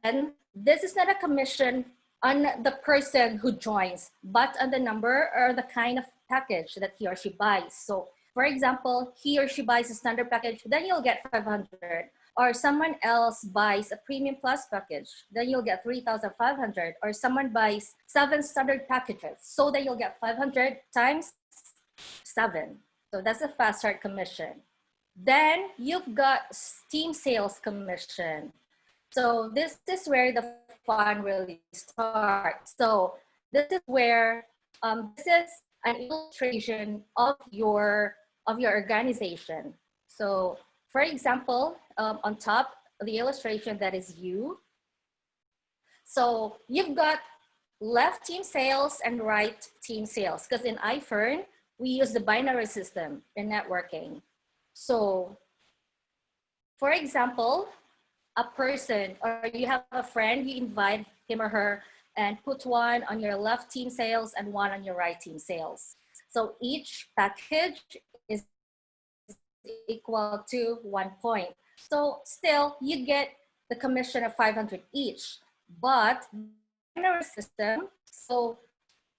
And this is not a commission on the person who joins, but on the number or the kind of package that he or she buys. So for example, he or she buys a standard package, then you'll get 500. Or someone else buys a premium plus package, then you'll get 3,500. Or someone buys 7 standard packages, so then you'll get 500 times 7. So that's a fast start commission. Then you've got team sales commission. So this is where the fun really starts. So this is where this is an illustration of your organization. So for example, on top of the illustration, that is you. So you've got left team sales and right team sales, because in I-FERN, we use the binary system in networking. So for example, a person, or you have a friend, you invite him or her and put one on your left team sales and one on your right team sales. So each package is equal to 1 point. So still you get the commission of 500 each, but in our system, so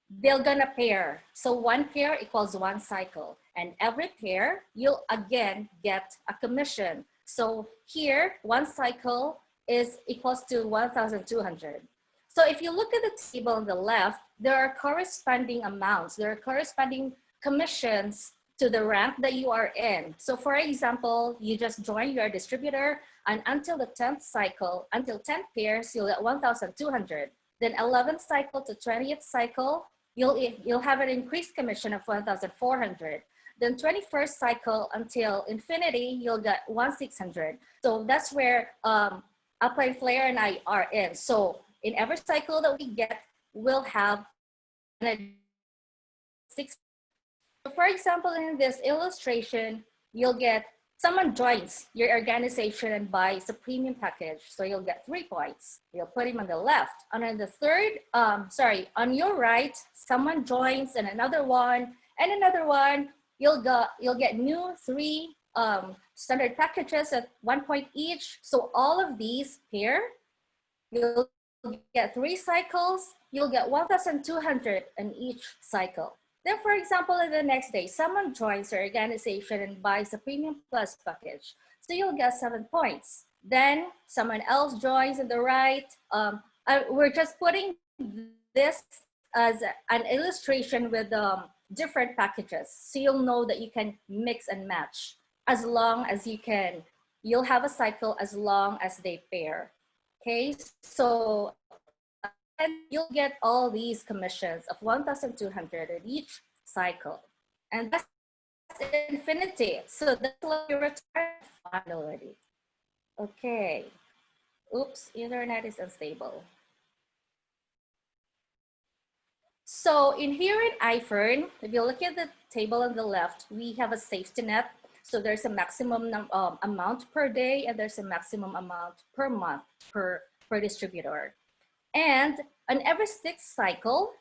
they're gonna pair. So 1 pair equals 1 cycle, and every pair you'll again get a commission. So here 1 cycle is equals to 1,200. So if you look at the table on the left, there are corresponding amounts, there are corresponding commissions to the rank that you are in. So for example, you just joined your distributor, and until the 10th cycle, until 10 pairs, you'll get 1,200. Then 11th cycle to 20th cycle, you'll have an increased commission of 1,400. Then 21st cycle until infinity, you'll get 1,600. So that's where Upline Flair and I are in. So in every cycle that we get, we'll have an 6. For example, in this illustration, you'll get, someone joins your organization and buys a premium package. So you'll get 3 points. You'll put him on the left. And on the third, on your right, someone joins and another one, you'll get new 3 standard packages at 1 point each. So all of these pair, you'll get 3 cycles, you'll get 1,200 in each cycle. Then, for example, in the next day, someone joins your organization and buys a premium plus package. So you'll get 7 points. Then someone else joins on the right. We're just putting this as an illustration with different packages. So you'll know that you can mix and match as long as you can. You'll have a cycle as long as they pair. Okay, so and you'll get all these commissions of 1,200 at each cycle. And that's infinity. So that's what your return already. Okay. Oops, internet is unstable. So in here in I-FERN, if you look at the table on the left, we have a safety net. So there's a maximum amount per day, and there's a maximum amount per month per distributor. And on every 6th cycle,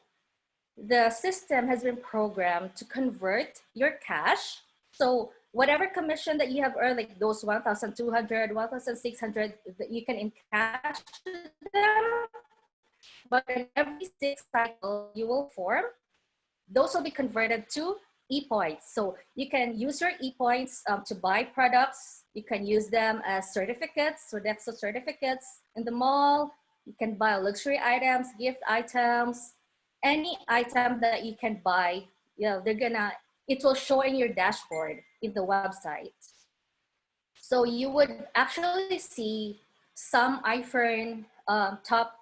the system has been programmed to convert your cash. So whatever commission that you have earned, like those 1,200, 1,600, you can encash them. But in every 6th cycle you will form, those will be converted to e-points. So you can use your e-points to buy products. You can use them as certificates, so that's the certificates in the mall. You can buy luxury items, gift items, any item that you can buy. You know, it will show in your dashboard in the website. So you would actually see some I-FERN top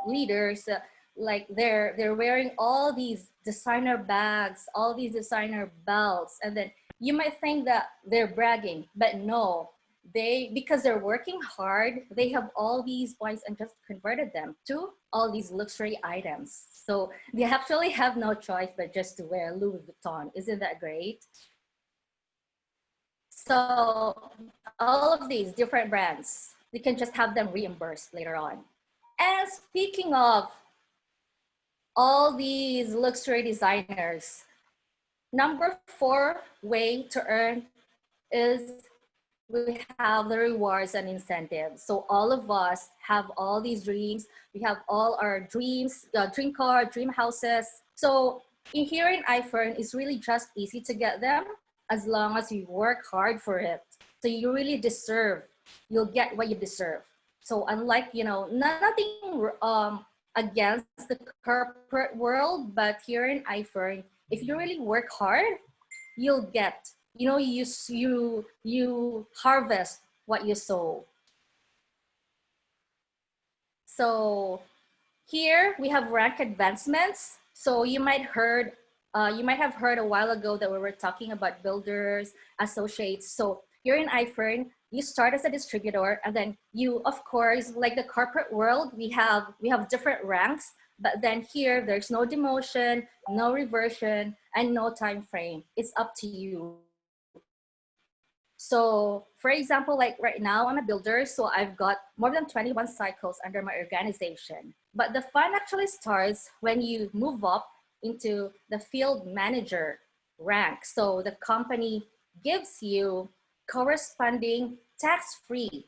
leaders, like they're wearing all these designer bags, all these designer belts, and then you might think that they're bragging, but no, because they're working hard, they have all these points and just converted them to all these luxury items. So they actually have no choice but just to wear Louis Vuitton. Isn't that great? So all of these different brands, we can just have them reimbursed later on. And speaking of all these luxury designers, number 4 way to earn is we have the rewards and incentives. So all of us have all these dreams. We have all our dreams, dream car, dream houses. So here in I-FERN, it's really just easy to get them as long as you work hard for it. So you really deserve, you'll get what you deserve. So unlike, nothing against the corporate world, but here in I-FERN, if you really work hard, you'll get, you harvest what you sow. So here we have rank advancements. So you might have heard a while ago that we were talking about builders, associates. So here in I-FERN, you start as a distributor, and then you, of course, like the corporate world, we have different ranks. But then here, there's no demotion, no reversion, and no time frame. It's up to you. So for example, like right now, I'm a builder, so I've got more than 21 cycles under my organization. But the fun actually starts when you move up into the field manager rank. So the company gives you corresponding tax-free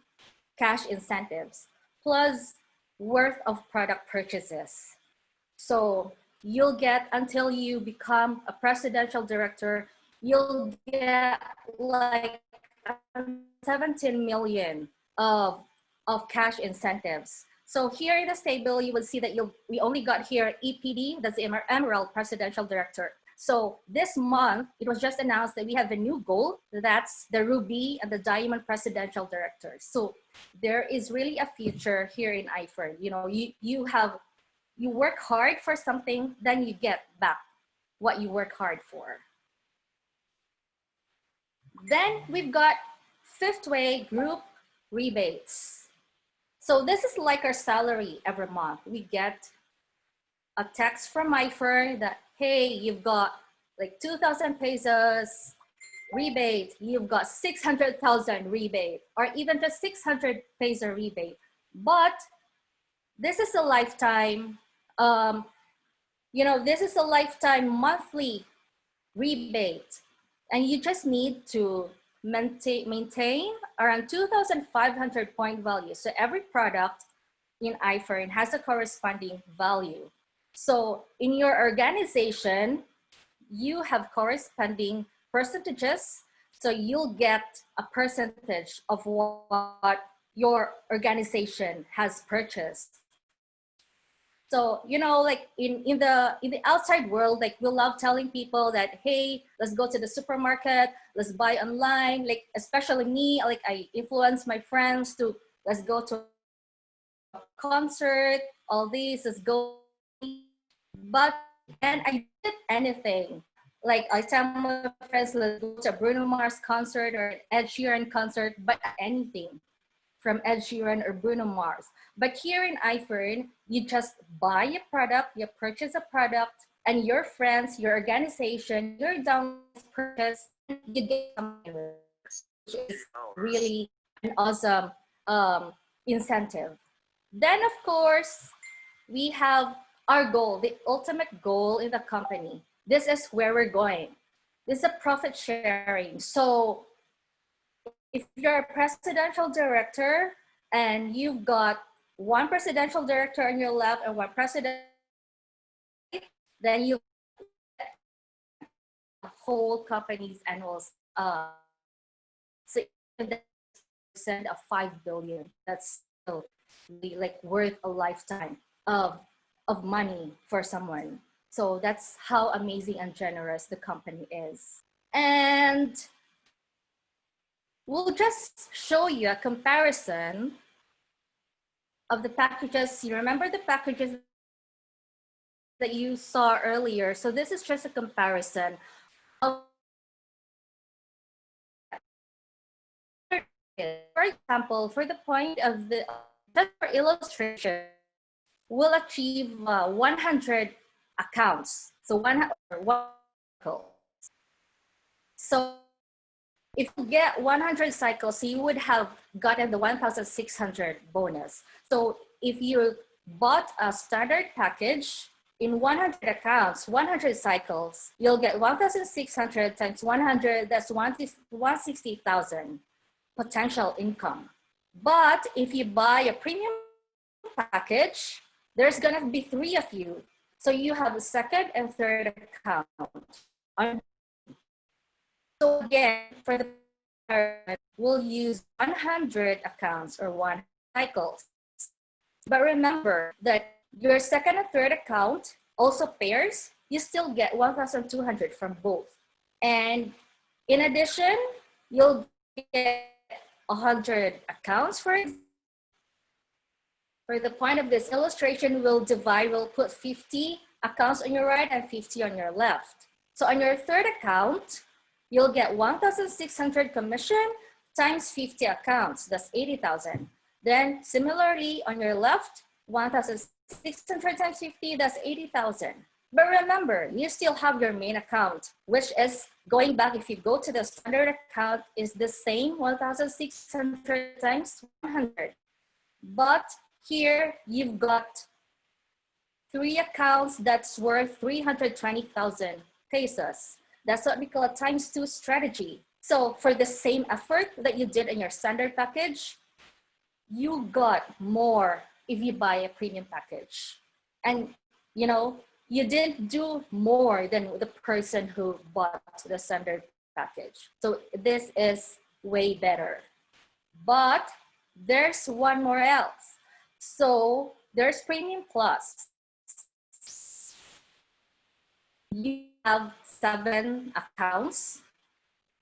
cash incentives plus worth of product purchases. So you'll get, until you become a presidential director, you'll get like 17 million of cash incentives. So here in this table, you will see that we only got here EPD, that's the Emerald Presidential Director. So this month, it was just announced that we have a new goal, that's the Ruby and the Diamond Presidential Directors. So there is really a future here in I-FERN. You work hard for something, then you get back what you work hard for. Then we've got 5th way group rebates. So this is like our salary every month. We get a text from I-FERN that, hey, you've got like 2,000 pesos rebate, you've got 600,000 rebate, or even just 600 peso rebate. But this is a lifetime, this is a lifetime monthly rebate. And you just need to maintain around 2,500 point value. So every product in I-FERN has a corresponding value. So in your organization, you have corresponding percentages. So you'll get a percentage of what your organization has purchased. So, like in the outside world, like we love telling people that, hey, let's go to the supermarket, let's buy online. Like, especially me, like I influence my friends to, let's go to a concert, all these, let's go. But then I did anything. Like I tell my friends, let's go to a Bruno Mars concert or an Ed Sheeran concert, but anything from Ed Sheeran or Bruno Mars. But here in I-FERN, you just buy a product, you purchase a product, and your friends, your organization, your downloads purchase, you get something, which is really an awesome incentive. Then, of course, we have our goal, the ultimate goal in the company. This is where we're going. This is a profit sharing. So if you're a presidential director and you've got one presidential director on your left and one president, then you get the whole company's annual so percent of 5 billion. That's still really like worth a lifetime of money for someone. So that's how amazing and generous the company is. And we'll just show you a comparison of the packages. You remember the packages that you saw earlier? So this is just a comparison of, for example, for the point of the, just for illustration, we'll achieve 100 accounts. So 100. So if you get 100 cycles, you would have gotten the 1,600 bonus. So if you bought a standard package in 100 accounts, 100 cycles, you'll get 1,600 times 100, that's 160,000 potential income. But if you buy a premium package, there's gonna be 3 of you. So you have a second and third account. So again, for the we'll use 100 accounts or 1 cycles. But remember that your second and third account also pairs, you still get 1,200 from both. And in addition, you'll get 100 accounts for the point of this illustration, we'll put 50 accounts on your right and 50 on your left. So on your third account, you'll get 1,600 commission times 50 accounts, that's 80,000. Then similarly on your left, 1,600 times 50, that's 80,000. But remember, you still have your main account, which is going back, if you go to the standard account, is the same 1,600 times 100. But here you've got 3 accounts that's worth 320,000 pesos. That's what we call a ×2 strategy. So for the same effort that you did in your standard package, you got more if you buy a premium package. And you know, you didn't do more than the person who bought the standard package. So this is way better. But there's one more else. So there's Premium Plus. You have 7 accounts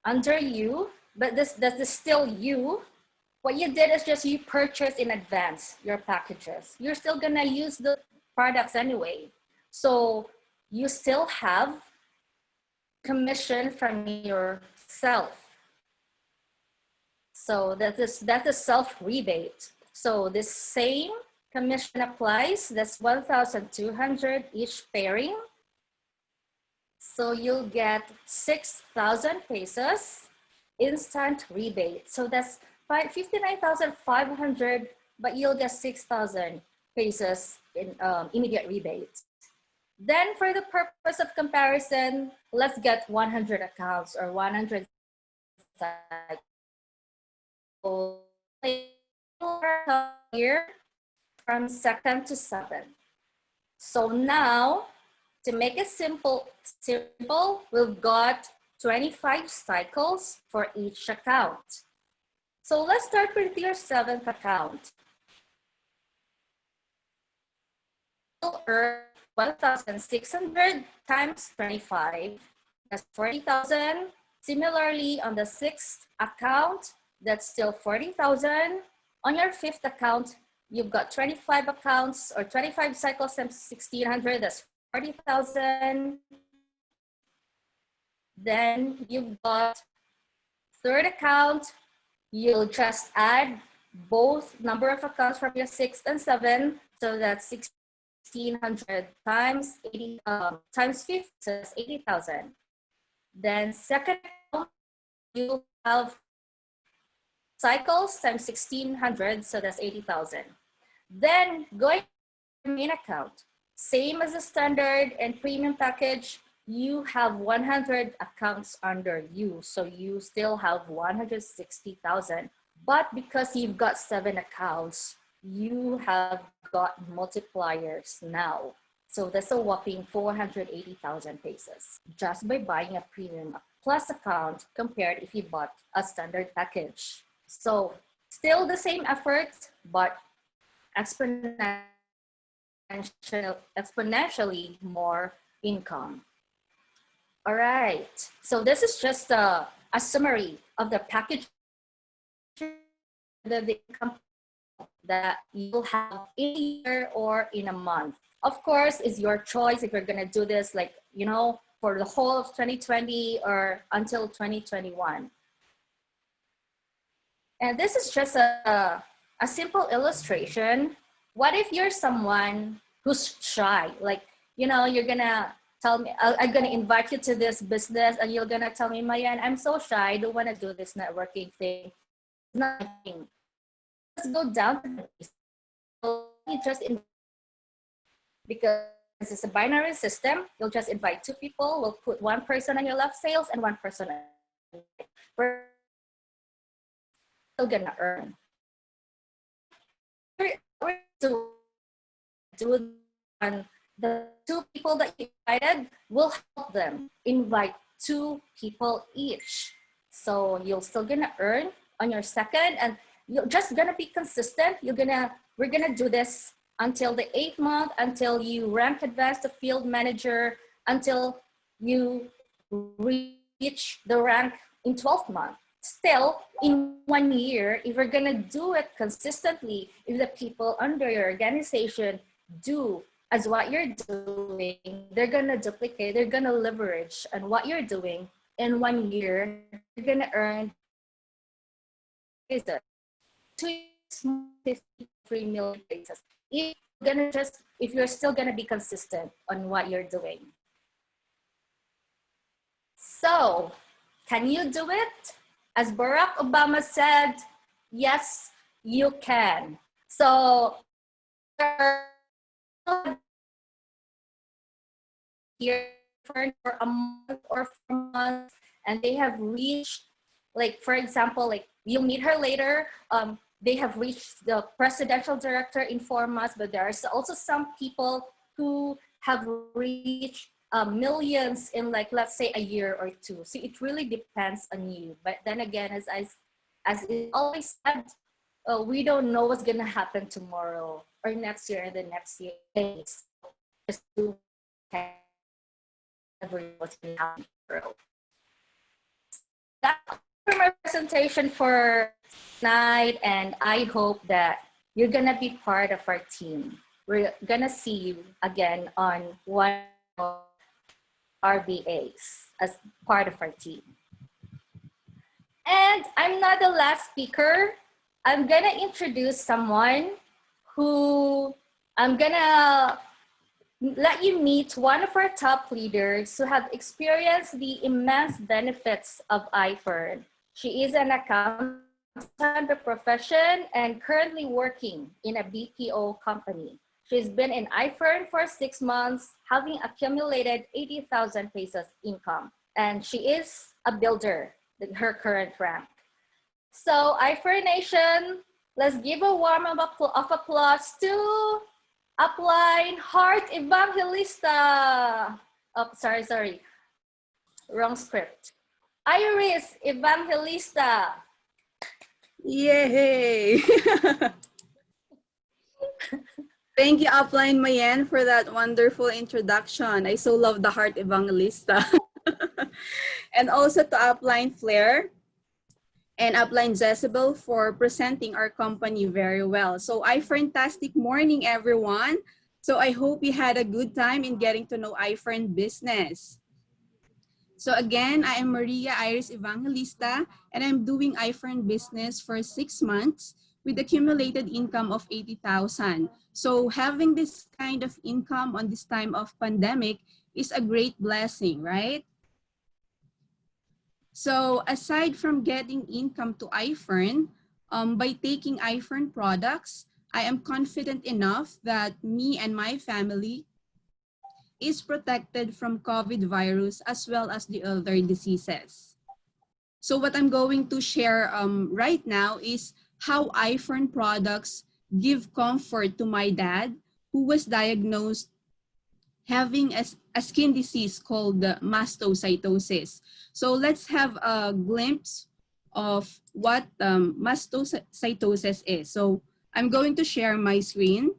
under you, but this is still you. What you did is just you purchased in advance your packages. You're still gonna use the products anyway. So you still have commission from yourself. So that is a self rebate. So the same commission applies. That's 1,200 each pairing. So you'll get 6,000 pesos instant rebate. So that's 59,500, but you'll get 6,000 pesos in immediate rebate. Then for the purpose of comparison, let's get 100 accounts or 100 cycles here from 2nd to 7th. So now, to make it simple, we've got 25 cycles for each account. So let's start with your 7th account. You'll earn 1,600 times 25, that's 40,000. Similarly, on the 6th account, that's still 40,000. On your 5th account, you've got 25 accounts or 25 cycles times 1,600, that's 40,000. Then you've got 3rd account, you'll just add both number of accounts from your 6th and 7th, so that's 1,600 times 80 times 50, so that's 80,000. Then 2nd account, you have cycles times 1,600, so that's 80,000. Then going to main account, same as the standard and premium package, you have 100 accounts under you, so you still have 160,000. But because you've got 7 accounts, you have got multipliers now. So that's a whopping 480,000 pesos just by buying a premium plus account compared if you bought a standard package. So still the same effort, but exponentially more income. All right, so this is just a summary of the package the income that you'll have in a year or in a month. Of course, it's your choice if you're gonna do this, like, you know, for the whole of 2020 or until 2021. And this is just a simple illustration. What if you're someone who's shy? Like, you know, you're gonna tell me, I'm gonna invite you to this business and you're gonna tell me, Marienne, I'm so shy, I don't wanna do this networking thing. Nothing. Let's go down to the basics. You just invite, because it's a binary system, you'll just invite 2 people, we'll put 1 person on your left sales and 1 person on your right. Still gonna earn. To do on the 2 people that you invited, will help them invite 2 people each. So you're still gonna earn on your second, and you're just gonna be consistent. We're gonna do this until the 8th month, until you rank advanced to field manager, until you reach the rank in 12th month. Still, in 1 year, if you're gonna do it consistently, if the people under your organization do as what you're doing, they're gonna duplicate, they're gonna leverage on what you're doing. In 1 year, you're gonna earn 53 million pesos. If you're still gonna be consistent on what you're doing. So, can you do it? As Barack Obama said, yes, you can. So, here for a month or 4 months, and they have reached, like, for example, like, you'll meet her later, they have reached the presidential director in 4 months, but there are also some people who have reached millions in, like, let's say a year or 2. So it really depends on you. But then again, as it always said, we don't know what's gonna happen tomorrow or next year and the next year. Just do what's gonna happen tomorrow. That's my presentation for tonight, and I hope that you're gonna be part of our team. We're gonna see you again on one of RBAs as part of our team. And I'm not the last speaker. I'm gonna introduce someone who I'm gonna let you meet, one of our top leaders who have experienced the immense benefits of I-FERN. She is an accountant by profession and currently working in a BPO company. She's been in I-FERN for 6 months, having accumulated 80,000 pesos income. And she is a builder in her current rank. So I-FERN Nation, let's give a warm of applause to Upline Heart Evangelista. Oh, sorry. Wrong script. Iris Evangelista. Yay! Thank you, Upline Marienne, for that wonderful introduction. I so love the Heart Evangelista. And also to Upline Flair and Upline Jessebel for presenting our company very well. So fantastic morning, everyone. So I hope you had a good time in getting to know I-FERN business. So again, I am Maria Iris Evangelista, and I'm doing I-FERN business for 6 months with accumulated income of 80,000. So having this kind of income on this time of pandemic is a great blessing, right? So aside from getting income to I-FERN, by taking I-FERN products, I am confident enough that me and my family is protected from COVID virus as well as the other diseases. So what I'm going to share right now is how I-FERN products give comfort to my dad, who was diagnosed having a skin disease called mastocytosis. So let's have a glimpse of what mastocytosis is. So I'm going to share my screen.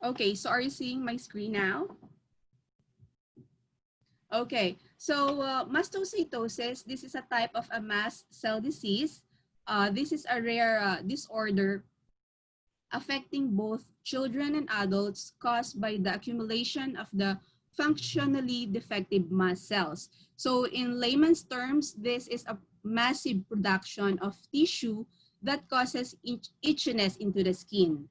Okay, so are you seeing my screen now? Okay, so mastocytosis, this is a type of a mast cell disease. This is a rare disorder affecting both children and adults caused by the accumulation of the functionally defective mast cells. So in layman's terms, this is a massive production of tissue that causes itchiness into the skin.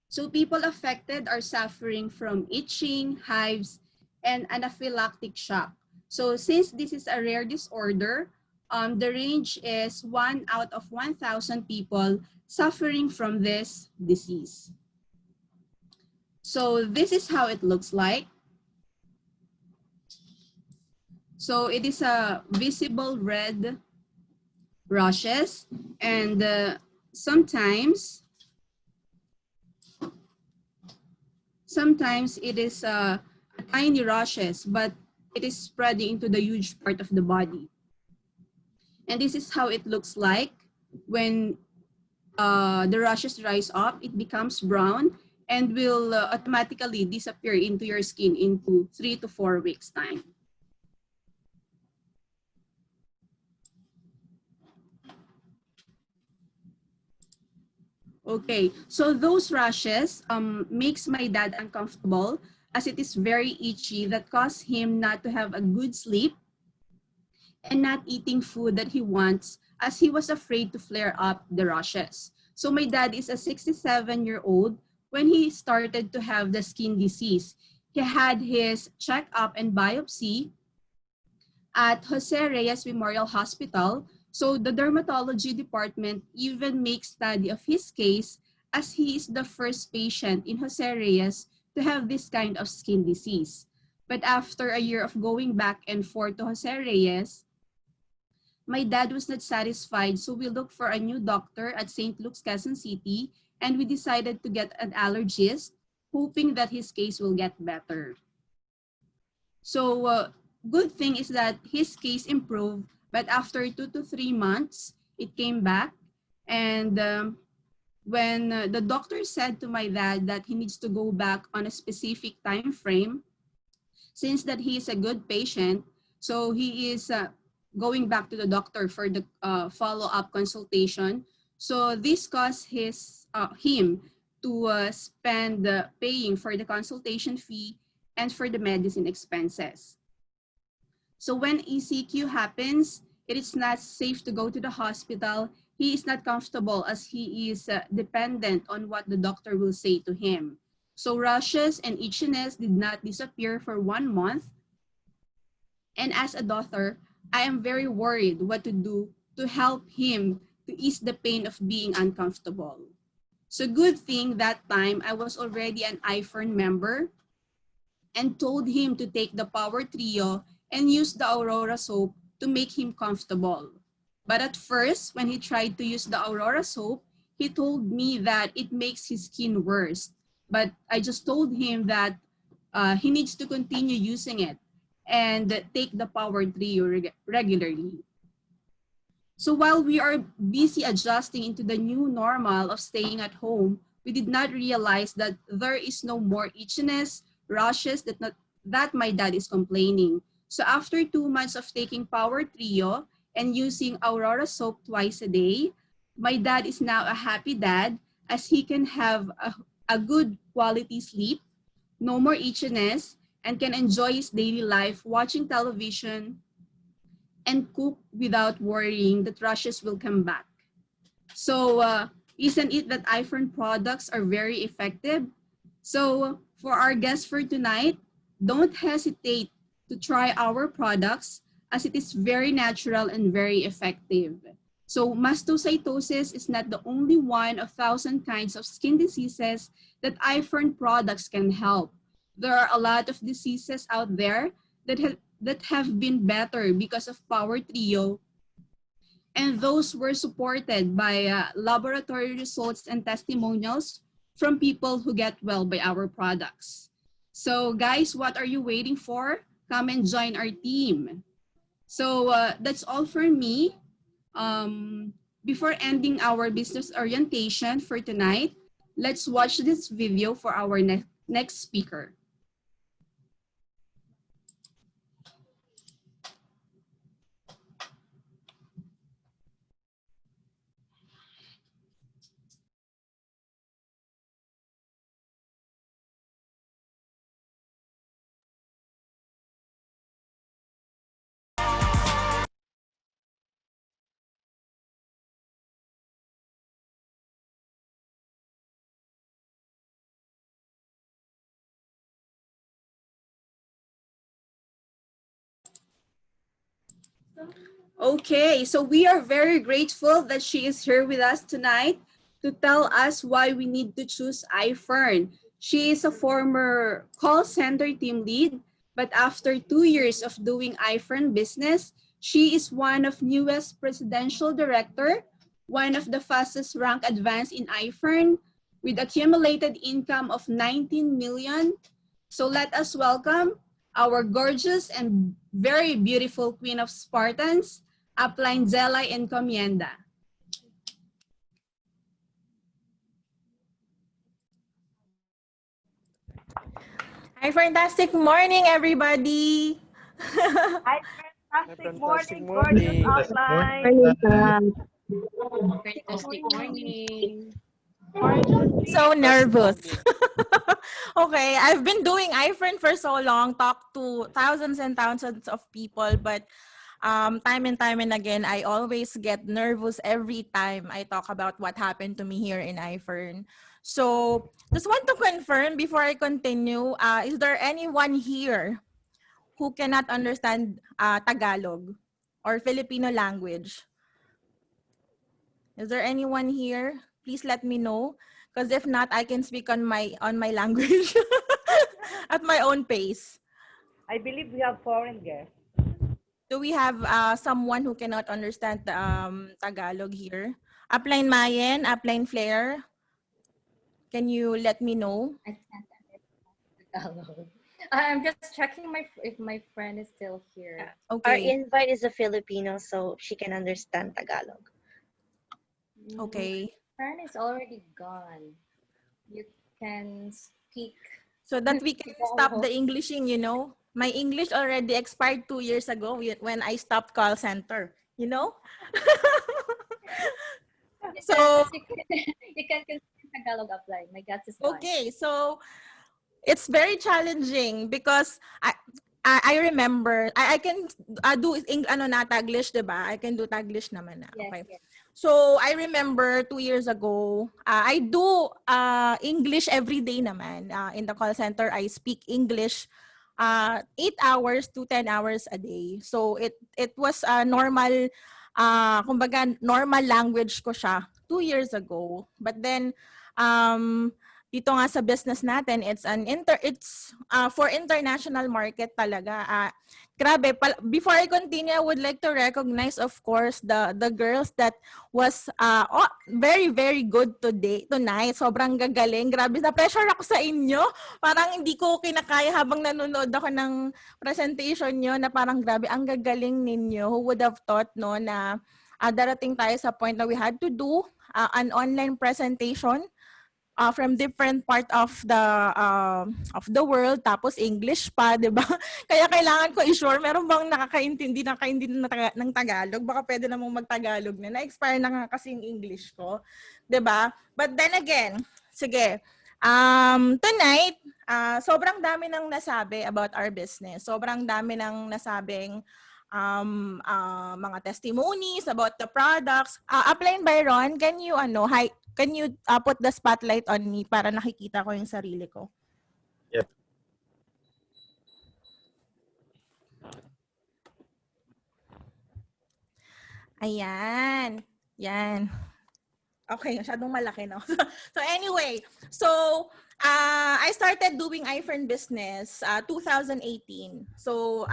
So people affected are suffering from itching, hives, and anaphylactic shock. So since this is a rare disorder, the range is 1 out of 1,000 people suffering from this disease. So this is how it looks like. So it is a visible red rashes, and sometimes it is tiny rashes, but it is spreading into the huge part of the body. And this is how it looks like when the rashes rise up. It becomes brown and will automatically disappear into your skin into 3 to 4 weeks time. Okay, so those rashes makes my dad uncomfortable as it is very itchy that caused him not to have a good sleep and not eating food that he wants as he was afraid to flare up the rashes. So my dad is a 67-year-old when he started to have the skin disease. He had his checkup and biopsy at Jose Reyes Memorial Hospital. So the dermatology department even makes study of his case as he is the first patient in Jose Reyes to have this kind of skin disease. But after a year of going back and forth to Jose Reyes, my dad was not satisfied, so we looked for a new doctor at St. Luke's, Quezon City, and we decided to get an allergist, hoping that his case will get better. So good thing is that his case improved, but after 2 to 3 months, it came back. And when the doctor said to my dad that he needs to go back on a specific time frame, since that he is a good patient, so he is going back to the doctor for the follow-up consultation. So this caused him to spend paying for the consultation fee and for the medicine expenses. So when ECQ happens, it is not safe to go to the hospital. He is not comfortable as he is dependent on what the doctor will say to him. So rashes and itchiness did not disappear for 1 month. And as a daughter, I am very worried what to do to help him to ease the pain of being uncomfortable. So good thing that time I was already an I-FERN member and told him to take the Power Trio and use the Aurora soap to make him comfortable. But at first, when he tried to use the Aurora soap, he told me that it makes his skin worse. But I just told him that he needs to continue using it and take the Power Trio regularly. So while we are busy adjusting into the new normal of staying at home, we did not realize that there is no more itchiness, rashes that my dad is complaining. So after 2 months of taking Power Trio and using Aurora soap twice a day, my dad is now a happy dad as he can have a good quality sleep, no more itchiness, and can enjoy his daily life watching television and cook without worrying that rashes will come back. So isn't it that I-FERN products are very effective? So for our guests for tonight, don't hesitate to try our products as it is very natural and very effective. So mastocytosis is not the only one of 1,000 kinds of skin diseases that I-FERN products can help. There are a lot of diseases out there that have been better because of Power Trio, and those were supported by laboratory results and testimonials from people who get well by our products. So guys, what are you waiting for? Come and join our team. So that's all for me. Before ending our business orientation for tonight, let's watch this video for our next speaker. Okay, so we are very grateful that she is here with us tonight to tell us why we need to choose I-FERN. She is a former call center team lead, but after 2 years of doing I-FERN business, she is one of newest presidential director, one of the fastest rank advanced in I-FERN, with accumulated income of 19 million. So let us welcome our gorgeous and very beautiful Queen of Spartans, Upline Zelay Encomienda. Hi, fantastic morning, everybody. Hi, fantastic morning, gorgeous Fantastic offline. morning. Fantastic morning. Gorgeous So people. nervous. Okay, I've been doing I-FERN for so long, talked to thousands and thousands of people, but time and again, I always get nervous every time I talk about what happened to me here in I-FERN. So, just want to confirm before I continue, is there anyone here who cannot understand Tagalog or Filipino language? Is there anyone here? Please let me know. Because if not, I can speak on my language at my own pace. I believe we have foreign guests. Do we have someone who cannot understand Tagalog here? Upline Marienne, Upline Flair, can you let me know? I can't understand Tagalog. I'm just checking if my friend is still here. Our Okay, invite is a Filipino, so she can understand Tagalog. okay. Friend is already gone. You can speak. So that we can stop Tagalog. the Englishing, you know? My English already expired 2 years ago when I stopped call center, you know? So, You can continue Tagalog apply. My guess is fine. okay, so it's very challenging because I remember I can do Taglish, 'di ba? I can do Taglish naman na. Yes, Okay. yes. So I remember 2 years ago, I do English every day naman. In the call center, I speak English 8 hours to 10 hours a day. So it was a normal kumbaga normal language ko siya 2 years ago. But then dito nga sa business natin, it's for international market talaga. Grabe, before I continue, I would like to recognize, of course, the girls that was very, very good tonight. Sobrang gagaling. Grabe, na-pressure ako sa inyo. Parang hindi ko kinakaya habang nanonood ako ng presentation nyo na parang grabe, ang gagaling ninyo. Who would have thought, no, na darating tayo sa point na we had to do an online presentation from different part of the world, tapos English pa, 'di ba? Kaya kailangan ko i-sure meron bang nakakaintindi ng Tagalog, baka pwede namang mag-Tagalog na. Na-expire na nga kasi yung English ko, 'di ba? But then again, sige. Tonight, sobrang dami nang nasabi about our business. Sobrang dami nang nasabing mga testimonies about the products. Upline Byron, can you put the spotlight on me para nakikita ko yung sarili ko? Yep. Ayan. Yan. Okay, masyadong malaki, no? So anyway, I started doing I-FERN business 2018. So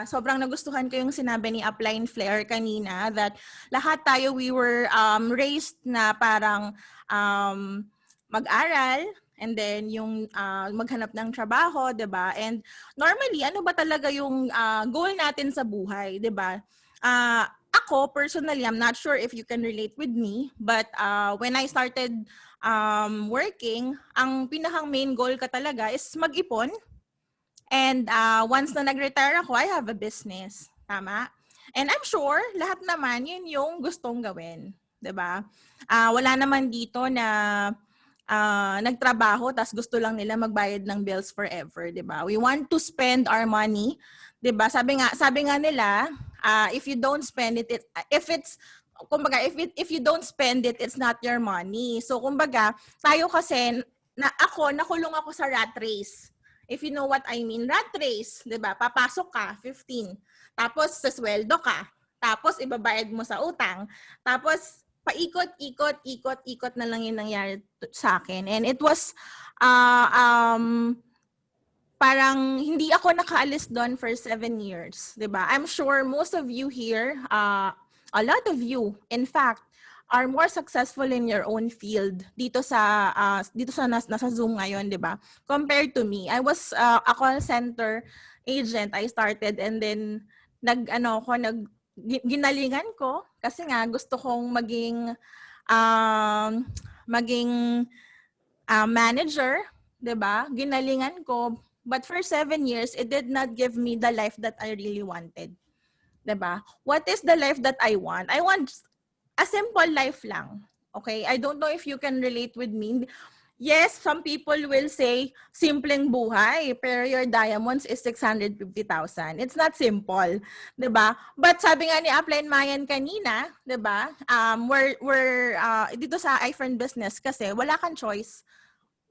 sobrang nagustuhan ko yung sinabi ni Upline Flair kanina that lahat tayo we were raised na parang mag-aral and then yung maghanap ng trabaho, 'di ba? And normally, ano ba talaga yung goal natin sa buhay, 'di ba? Ako, personally, I'm not sure if you can relate with me, but when I started working, ang pinakang main goal ka talaga is mag-ipon. And once na nag-retire ako, I have a business. Tama? And I'm sure, lahat naman, yun yung gustong gawin. 'Di ba? Wala naman dito na nagtrabaho tas gusto lang nila magbayad ng bills forever, 'di ba? We want to spend our money, 'di ba? Sabi nga nila, if you don't spend it, if you don't spend it, it's not your money. So kumbaga, tayo kasi nakulong ako sa rat race. If you know what I mean, rat race, 'di ba? Papasok ka 15. Tapos sasweldo ka Tapos ibabayad mo sa utang. Tapos paikot-ikot na lang yung nangyari sa akin. And it was parang hindi ako nakaalis doon for 7 years, 'di ba? I'm sure most of you here, a lot of you, in fact, are more successful in your own field dito sa nasa Zoom ngayon, 'di ba? Compared to me. I was a call center agent. I started and then ginalingan ko kasi nga gusto kong maging manager, 'di ba? Ginalingan ko. But for 7 years, it did not give me the life that I really wanted. 'Di ba? What is the life that I want? I want a simple life lang. Okay? I don't know if you can relate with me. Yes, some people will say, simpleng buhay, pero your diamonds is 650,000. It's not simple, 'di ba? But sabi nga ni Upline Mayan kanina, 'di ba? We're dito sa I-FERN business kasi wala kang choice.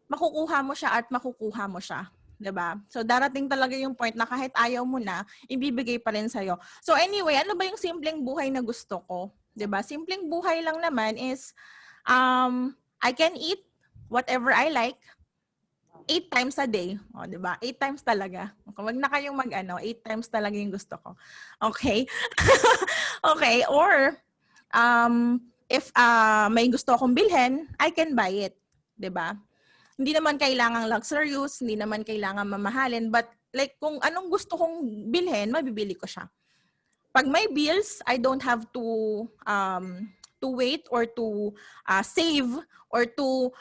Makukuha mo siya at makukuha mo siya. 'Di ba? So darating talaga yung point na kahit ayaw mo na, ibibigay pa rin sa'yo. So anyway, ano ba yung simpleng buhay na gusto ko? 'Di ba? Simpleng buhay lang naman is I can eat whatever I like 8 times a day. O, 'di ba? 8 times talaga. Wag na kayong 8 times talaga yung gusto ko. Okay? Okay, or if may gusto akong bilhin, I can buy it, 'di ba? Hindi naman kailangang luxurious, hindi naman kailangan mamahalin, but like kung anong gusto kong bilhin, mabibili ko siya. Pag may bills, I don't have to wait or to save or to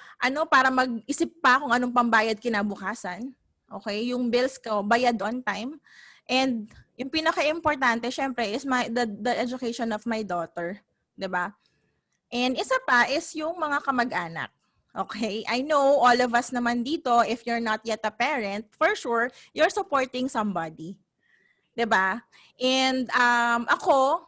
para mag-isip pa kung anong pambayad kinabukasan. Okay? Yung bills ko, bayad on time. And yung pinaka-importante, syempre, is the education of my daughter. 'Di ba? And isa pa is yung mga kamag-anak. Okay? I know all of us naman dito, if you're not yet a parent, for sure, you're supporting somebody. 'Di ba? And ako,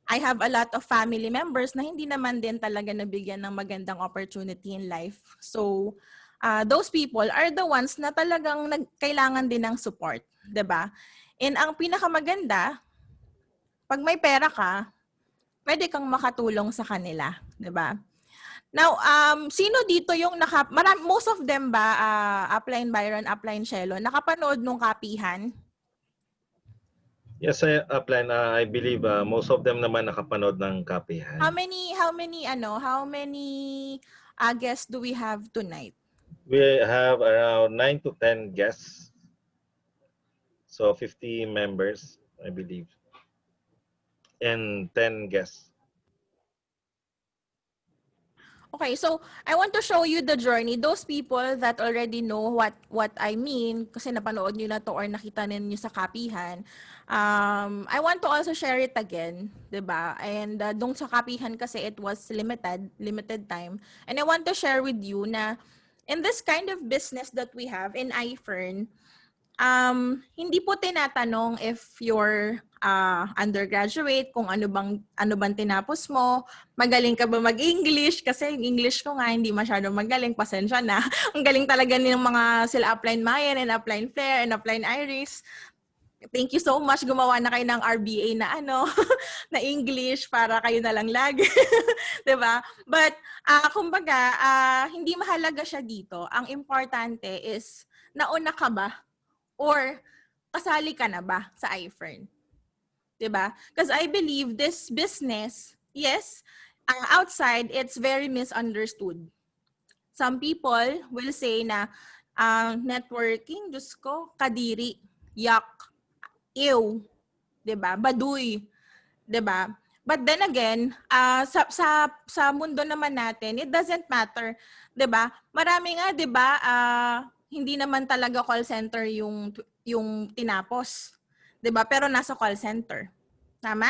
I have a lot of family members na hindi naman din talaga nabigyan ng magandang opportunity in life. So, those people are the ones na talagang kailangan din ng support. 'Di ba? And ang pinakamaganda, pag may pera ka, pwede kang makatulong sa kanila. 'Di ba? Now, sino dito yung most of them ba, Upline Byron, Upline Shelo, nakapanood nung kapihan? Yes, Upline, I believe most of them naman nakapanood ng kapihan. How many guests do we have tonight? We have around 9 to 10 guests. So 50 members, I believe. And 10 guests. Okay, so I want to show you the journey. Those people that already know what I mean, kasi napanood nyo na to or nakita ninyo sa kapihan, I want to also share it again, 'di ba? And dong sa kapihan kasi it was limited time. And I want to share with you na in this kind of business that we have in I-FERN, hindi po tinatanong if you're undergraduate, kung ano bang tinapos mo, magaling ka ba mag-English, kasi yung English ko nga hindi masyadong magaling, pasensya na. Ang galing talaga ng mga sila Upline Mayan and Upline Flair and Upline Iris. Thank you so much, gumawa na kayo ng RBA na na English para kayo na lang lagi. 'Di ba? But kumbaga, hindi mahalaga siya dito. Ang importante is nauna ka ba or kasali ka na ba sa I-FERN? 'Di ba? Because I believe this business, yes, outside it's very misunderstood. Some people will say na networking, Diyos ko, kadiri, yak, ew, 'di ba? Baduy, 'di ba? But then again, sa mundo naman natin, it doesn't matter, 'di ba? Marami nga, 'di ba, hindi naman talaga call center yung tinapos, 'di ba? Pero nasa call center. Tama?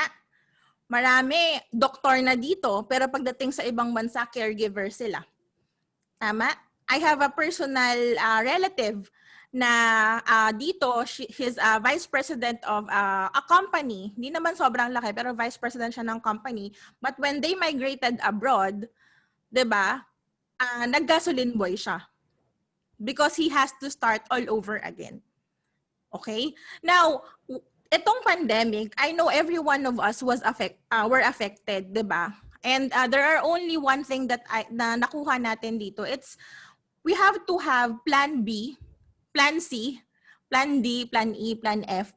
Marami doktor na dito, pero pagdating sa ibang bansa, caregiver sila. Tama? I have a personal relative na dito, he's a vice president of a company. Hindi naman sobrang laki, pero vice president siya ng company. But when they migrated abroad, 'di ba? Nag-gasoline boy siya. Because he has to start all over again. Okay? Now, itong pandemic, I know every one of us were affected, 'di ba? And there are only one thing that na nakuha natin dito. It's we have to have plan B, plan C, plan D, plan E, plan F,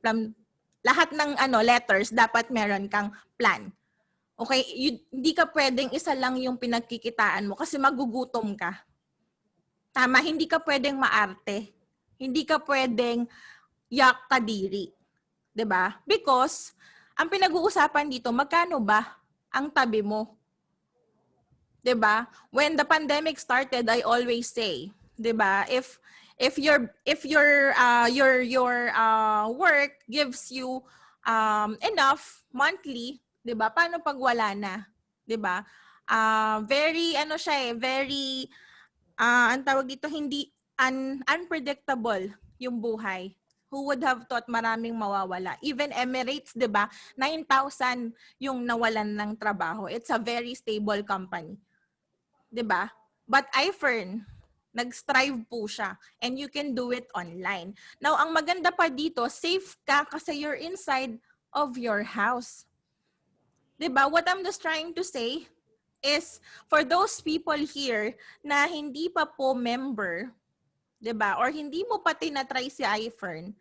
lahat ng letters dapat meron kang plan. Okay, hindi ka pwedeng isa lang yung pinagkikitaan mo kasi magugutom ka. Tama, hindi ka pwedeng maarte. Hindi ka pwedeng yak kadiri. 'Di ba? Because ang pinag-uusapan dito, magkano ba ang tabi mo? 'Di ba? When the pandemic started, I always say, 'di ba? If your work gives you enough monthly, 'di ba? Paano pag wala na? 'Di ba? Very very ang tawag dito, hindi unpredictable yung buhay. Who would have thought maraming mawawala? Even Emirates, 'di ba? 9,000 yung nawalan ng trabaho. It's a very stable company. 'Di ba? But I-FERN, nag-strive po siya, and you can do it online. Now, ang maganda pa dito, safe ka kasi you're inside of your house. 'Di ba? What I'm just trying to say is for those people here na hindi pa po member, 'di ba? Or hindi mo pa tinatry si I-FERN,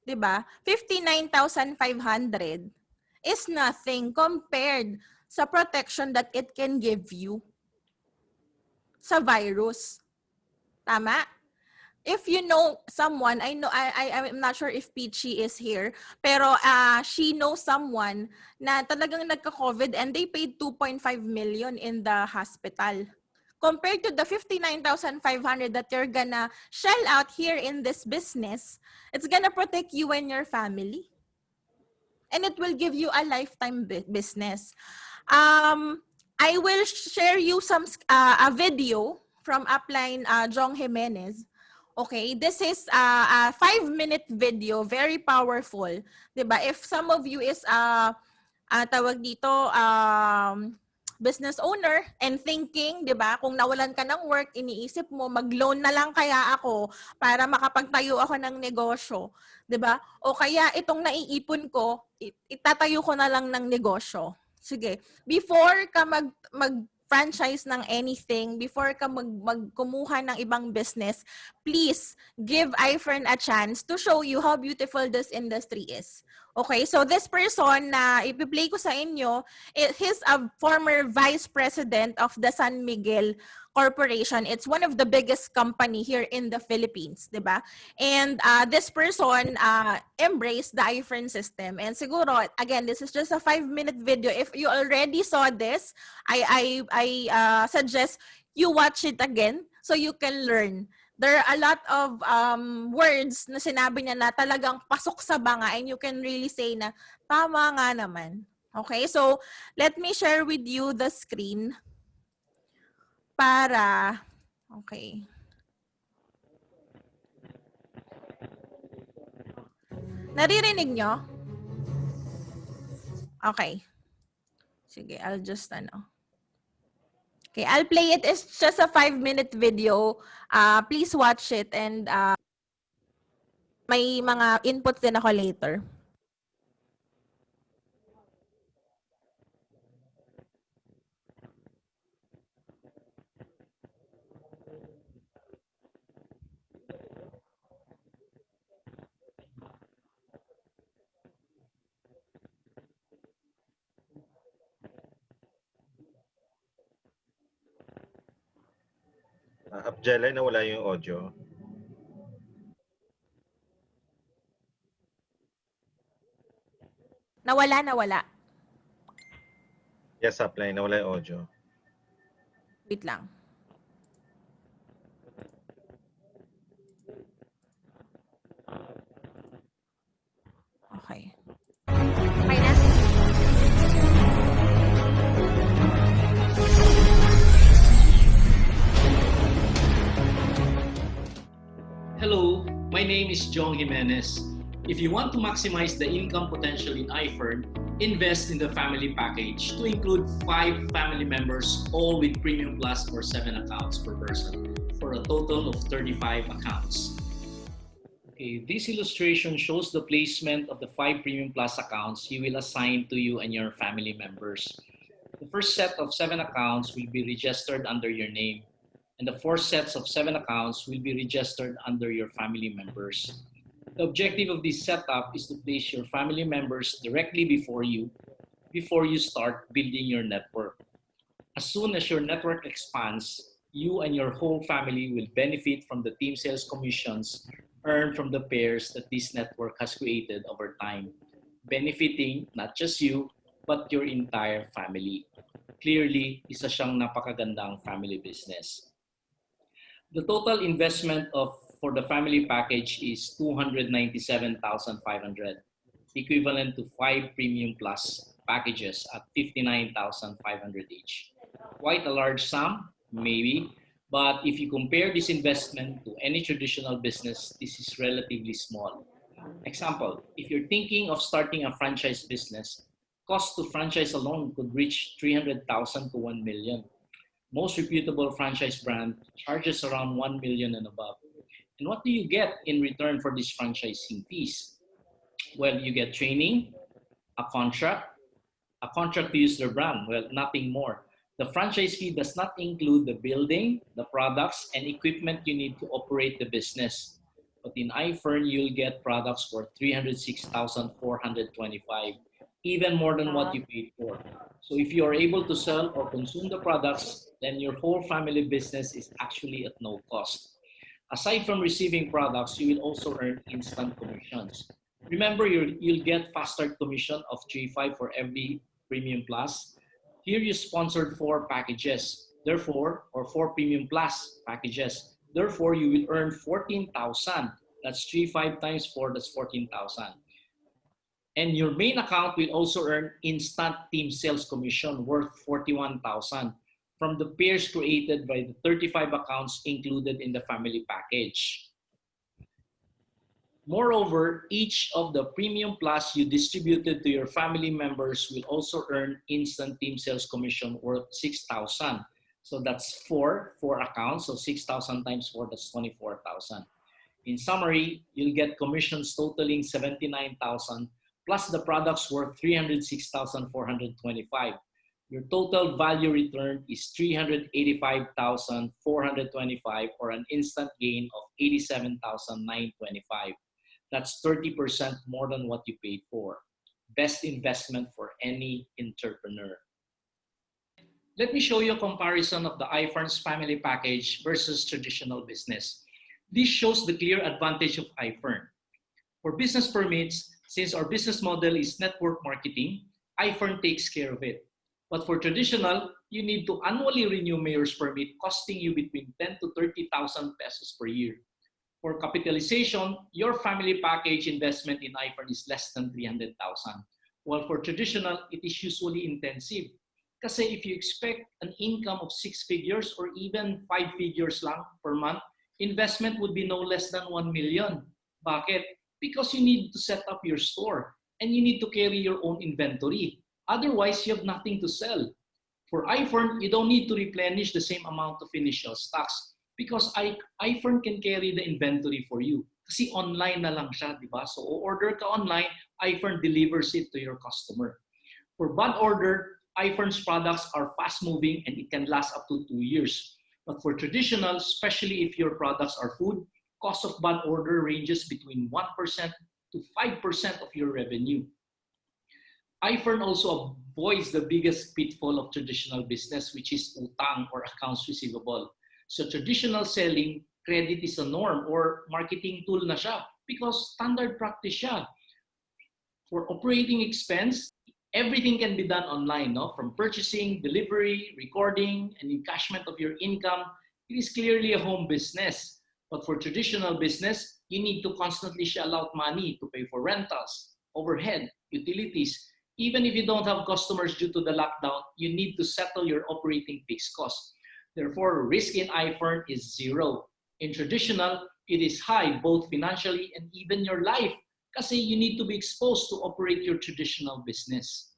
'di ba? 59,500 is nothing compared sa protection that it can give you sa virus. Tama? If you know someone, I'm not sure if Peachy is here, pero she knows someone na talagang nagka-COVID and they paid 2.5 million in the hospital. Compared to the 59,500 that you're gonna shell out here in this business, it's gonna protect you and your family. And it will give you a lifetime business. I will share you a video from upline Jong Jimenez. Okay, this is a 5-minute video, very powerful. 'Di ba? If some of you is tawag dito business owner and thinking, 'di ba, kung nawalan ka ng work, iniisip mo mag-loan na lang kaya ako para makapagtayo ako ng negosyo, 'di ba? O kaya itong naiipon ko, itatayo ko na lang ng negosyo. Sige, before ka mag-franchise ng anything, before ka magkumuha ng ibang business, please give I-FERN a chance to show you how beautiful this industry is. Okay, so this person na ipi-play ko sa inyo, he's a former vice president of the San Miguel Corporation. It's one of the biggest company here in the Philippines, 'di ba? And this person embraced the I-FERN system. And siguro, again, this is just a 5-minute video. If you already saw this, I suggest you watch it again so you can learn. There are a lot of words na sinabi niya na talagang pasok sa banga and you can really say na tama nga naman. Okay, so let me share with you the screen para, okay. Naririnig nyo? Okay. Sige, I'll just Okay, I'll play it. It's just a 5-minute video. Please watch it and may mga inputs din ako later. Angelica, nawala yung audio. Nawala. Yes, apply. Nawala yung audio. Wait lang. Okay. Okay na? Hello, my name is Jong Jimenez. If you want to maximize the income potential in I-FERN, invest in the family package to include 5 family members, all with Premium Plus or 7 accounts per person, for a total of 35 accounts. Okay, this illustration shows the placement of the 5 Premium Plus accounts you will assign to you and your family members. The first set of 7 accounts will be registered under your name, and the 4 sets of 7 accounts will be registered under your family members. The objective of this setup is to place your family members directly before you start building your network. As soon as your network expands, you and your whole family will benefit from the team sales commissions earned from the pairs that this network has created over time, benefiting not just you, but your entire family. Clearly, isa siyang napakagandang family business. The total investment for the family package is 297,500, equivalent to 5 Premium Plus packages at 59,500 each. Quite a large sum, maybe, but if you compare this investment to any traditional business, this is relatively small. Example, if you're thinking of starting a franchise business, cost to franchise alone could reach 300,000 to 1 million. Most reputable franchise brand charges around 1 million and above. And what do you get in return for these franchising fees? Well, you get training, a contract to use their brand. Well, nothing more. The franchise fee does not include the building, the products, and equipment you need to operate the business. But in I-FERN, you'll get products worth 306,425, even more than what you paid for. So if you are able to sell or consume the products, then your whole family business is actually at no cost. Aside from receiving products, you will also earn instant commissions. Remember, you'll get fast start commission of 3.5 for every Premium Plus. Here you sponsored 4 packages, therefore, or 4 Premium Plus packages. Therefore, you will earn 14,000. That's 3.5 times 4, that's 14,000. And your main account will also earn instant team sales commission worth 41,000 from the pairs created by the 35 accounts included in the family package. Moreover, each of the Premium Plus you distributed to your family members will also earn instant team sales commission worth 6,000. So that's 4 accounts, so 6,000 times 4, that's 24,000. In summary, you'll get commissions totaling 79,000 plus the products worth 306,425. Your total value return is 385,425 or an instant gain of 87,925. That's 30% more than what you paid for. Best investment for any entrepreneur. Let me show you a comparison of the I-FERN's family package versus traditional business. This shows the clear advantage of I-FERN. For business permits, since our business model is network marketing, I-FERN takes care of it. But for traditional, you need to annually renew mayor's permit costing you between 10 to 30,000 pesos per year. For capitalization, your family package investment in I-FERN is less than 300,000. While for traditional, it is usually intensive. Kasi if you expect an income of 6 figures or even 5 figures lang per month, investment would be no less than 1 million. Bakit? Because you need to set up your store and you need to carry your own inventory. Otherwise, you have nothing to sell. For I-FERN, you don't need to replenish the same amount of initial stocks because I-FERN can carry the inventory for you. Kasi online na lang siya, di ba? So, order ka online, I-FERN delivers it to your customer. For bud order, I-FERN's products are fast-moving and it can last up to 2 years. But for traditional, especially if your products are food, cost of bud order ranges between 1% to 5% of your revenue. I-FERN also avoids the biggest pitfall of traditional business, which is utang or accounts receivable. So traditional selling, credit is a norm or marketing tool na siya because standard practice siya. For operating expense, everything can be done online, no? From purchasing, delivery, recording, and encashment of your income, it is clearly a home business. But for traditional business, you need to constantly shell out money to pay for rentals, overhead, utilities. Even if you don't have customers due to the lockdown, you need to settle your operating fixed costs. Therefore, risk in I-FERN is 0. In traditional, it is high, both financially and even your life, kasi you need to be exposed to operate your traditional business.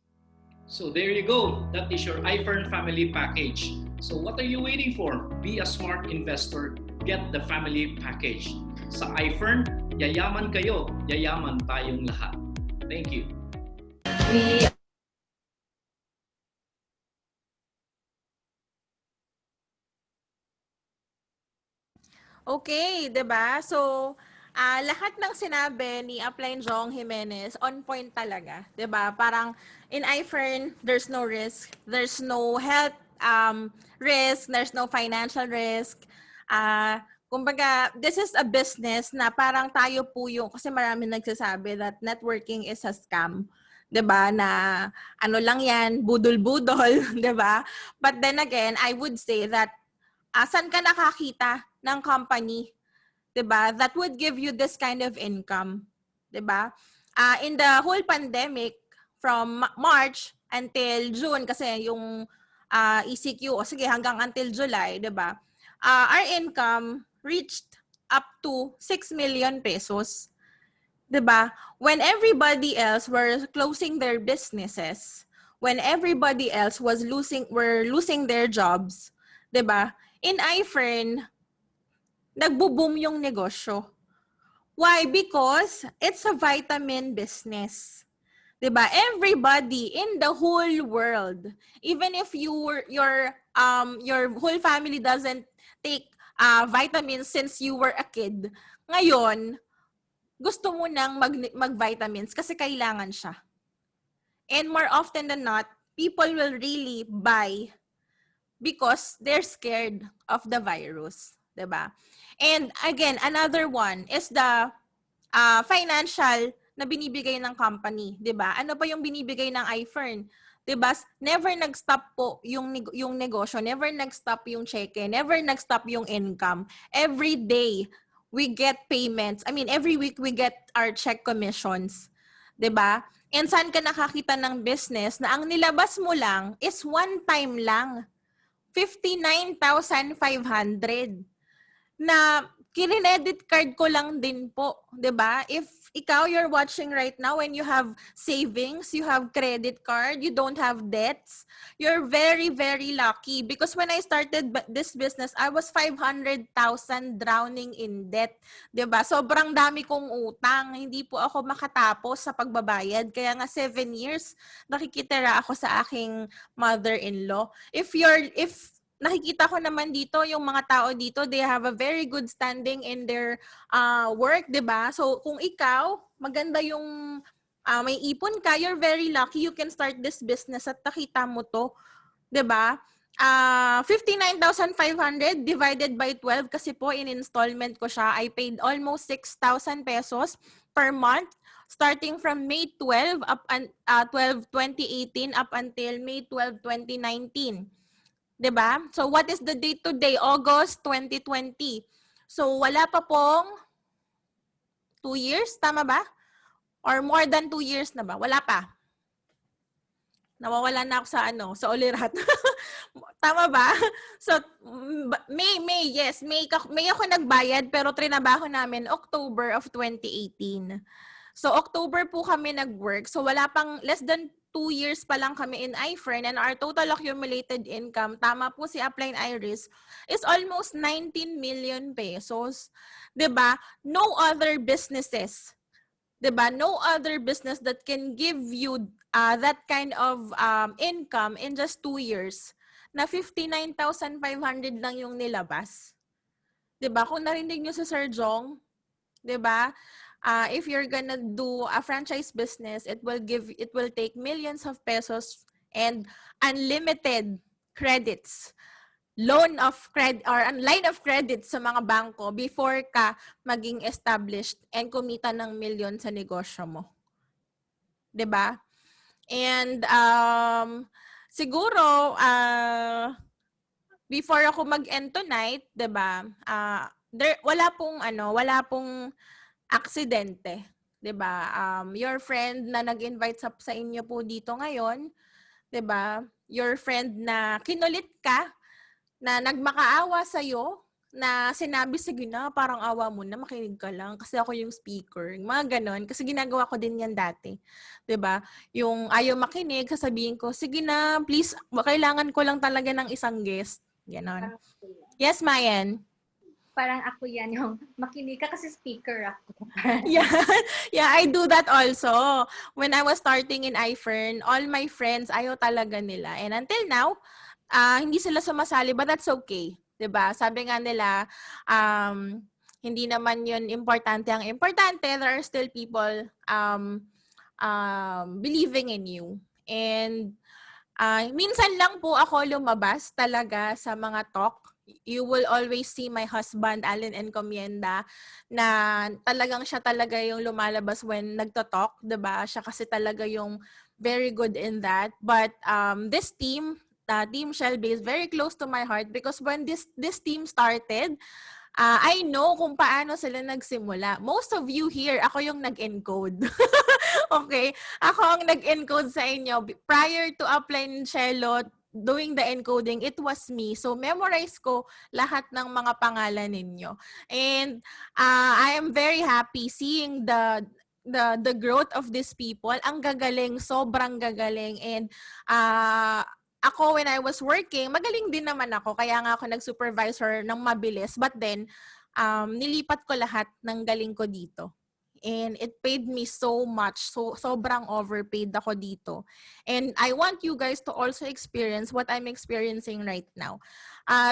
So there you go. That is your I-FERN family package. So what are you waiting for? Be a smart investor. Get the family package. Sa I-FERN, yayaman kayo, yayaman tayong lahat. Thank you. We Okay, 'di ba? So, lahat ng sinabi ni Upline Jong Jimenez on point talaga, 'di ba? Parang in I-FERN, there's no risk, there's no health risk, there's no financial risk. Kumbaga, this is a business na parang tayo po yung, kasi marami nagsasabi that networking is a scam. 'Di ba? Na ano lang 'yan, budol-budol, 'di ba? But then again, I would say that saan ka nakakita ng company, 'di ba, that would give you this kind of income, 'di ba? In the whole pandemic from March until June kasi yung ECQ o sige hanggang until July, 'di ba? Our income reached up to 6 million pesos. 'Di ba? When everybody else were closing their businesses, when everybody else were losing their jobs, 'di ba? In I-FERN, nagbo-boom yung negosyo. Why? Because it's a vitamin business. 'Di ba? Everybody in the whole world, even if your whole family doesn't take vitamins since you were a kid, ngayon gusto mo nang mag-vitamins kasi kailangan siya. And more often than not, people will really buy because they're scared of the virus, 'di ba? And again, another one is the financial na binibigay ng company, 'di ba? Ano pa yung binibigay ng I-FERN? 'Di ba? Never nag-stop po yung negosyo, never nag-stop yung cheque, never nag-stop yung income. Every day we get payments. I mean, every week we get our check commissions, 'di ba? And saan ka nakakita ng business na ang nilabas mo lang is one time lang? 59,500 na kinedit card ko lang din po, 'di ba? If ikaw you're watching right now and you have savings, you have credit card, you don't have debts, you're very very lucky because when I started this business, I was 500,000 drowning in debt, 'di ba? Sobrang dami kong utang, hindi po ako makatapos sa pagbabayad. Kaya nga 7 years nakikitira ako sa aking mother-in-law. If nakikita ko naman dito, yung mga tao dito, they have a very good standing in their work, 'di ba? So, kung ikaw, maganda yung may ipon ka, you're very lucky you can start this business at nakita mo to, 'di ba? 59,500 divided by 12 kasi po in installment ko siya. I paid almost 6,000 pesos per month starting from May 12 2018 up until May 12, 2019. 'Di ba? So what is the date today? August 2020. So wala pa pong 2 years, tama ba? Or more than 2 years na ba? Wala pa. Nawawala na ako sa ulirat. Tama ba? So May, yes, May ako nagbayad pero trinabaho namin October of 2018. So October po kami nag-work. So wala pang less than 2 years pa lang kami in I-FERN and our total accumulated income, tama po si Upline Iris, is almost 19 million pesos. 'Di ba? No other businesses, 'di ba? No other business that can give you that kind of income in just 2 years na 59,500 lang yung nilabas. 'Di ba? Kung narinig niyo sa Sir Jong, 'di ba? If you're gonna do a franchise business, it will take millions of pesos and unlimited credits, line of credit sa mga bangko before ka maging established and kumita ng milyon sa negosyo mo. 'Di ba? And siguro before ako mag-end tonight, 'di ba? Wala pong aksidente, 'di ba? Your friend na nag-invite sa inyo po dito ngayon, 'di ba? Your friend na kinulit ka, na nagmakaawa sa iyo, na sinabi, sige na, parang awa mo na, makinig ka lang kasi ako yung speaker. Mga ganon, kasi ginagawa ko din yan dati. 'Di ba? Yung ayaw makinig, sasabihin ko, sige na, please, kailangan ko lang talaga ng isang guest. Ganon. Parang ako yan. Yes, Mayen. Parang ako yan yung makinig ka kasi speaker ako. Yeah, yeah, I do that also. When I was starting in I-FERN, all my friends, ayaw talaga nila. And until now, hindi sila sumasali, but that's okay. 'Di ba? Sabi nga nila, hindi naman yun importante. Ang importante, there are still people believing in you. And minsan lang po ako lumabas talaga sa mga talk. You will always see my husband, Allen Encomienda, na talagang siya talaga yung lumalabas when nagto-talk, 'di ba? Siya kasi talaga yung very good in that. But this team, Team ChelBy, is very close to my heart because when this team started, I know kung paano sila nagsimula. Most of you here, ako yung nag-encode. Okay? Ako ang nag-encode sa inyo. Prior to applying Cello, doing the encoding, it was me. So, memorize ko lahat ng mga pangalan ninyo. And I am very happy seeing the growth of these people. Ang gagaling, sobrang gagaling. And ako, when I was working, magaling din naman ako. Kaya nga ako nag-supervisor ng mabilis. But then, nilipat ko lahat ng galing ko dito. And it paid me so much. So, sobrang overpaid ako dito. And I want you guys to also experience what I'm experiencing right now.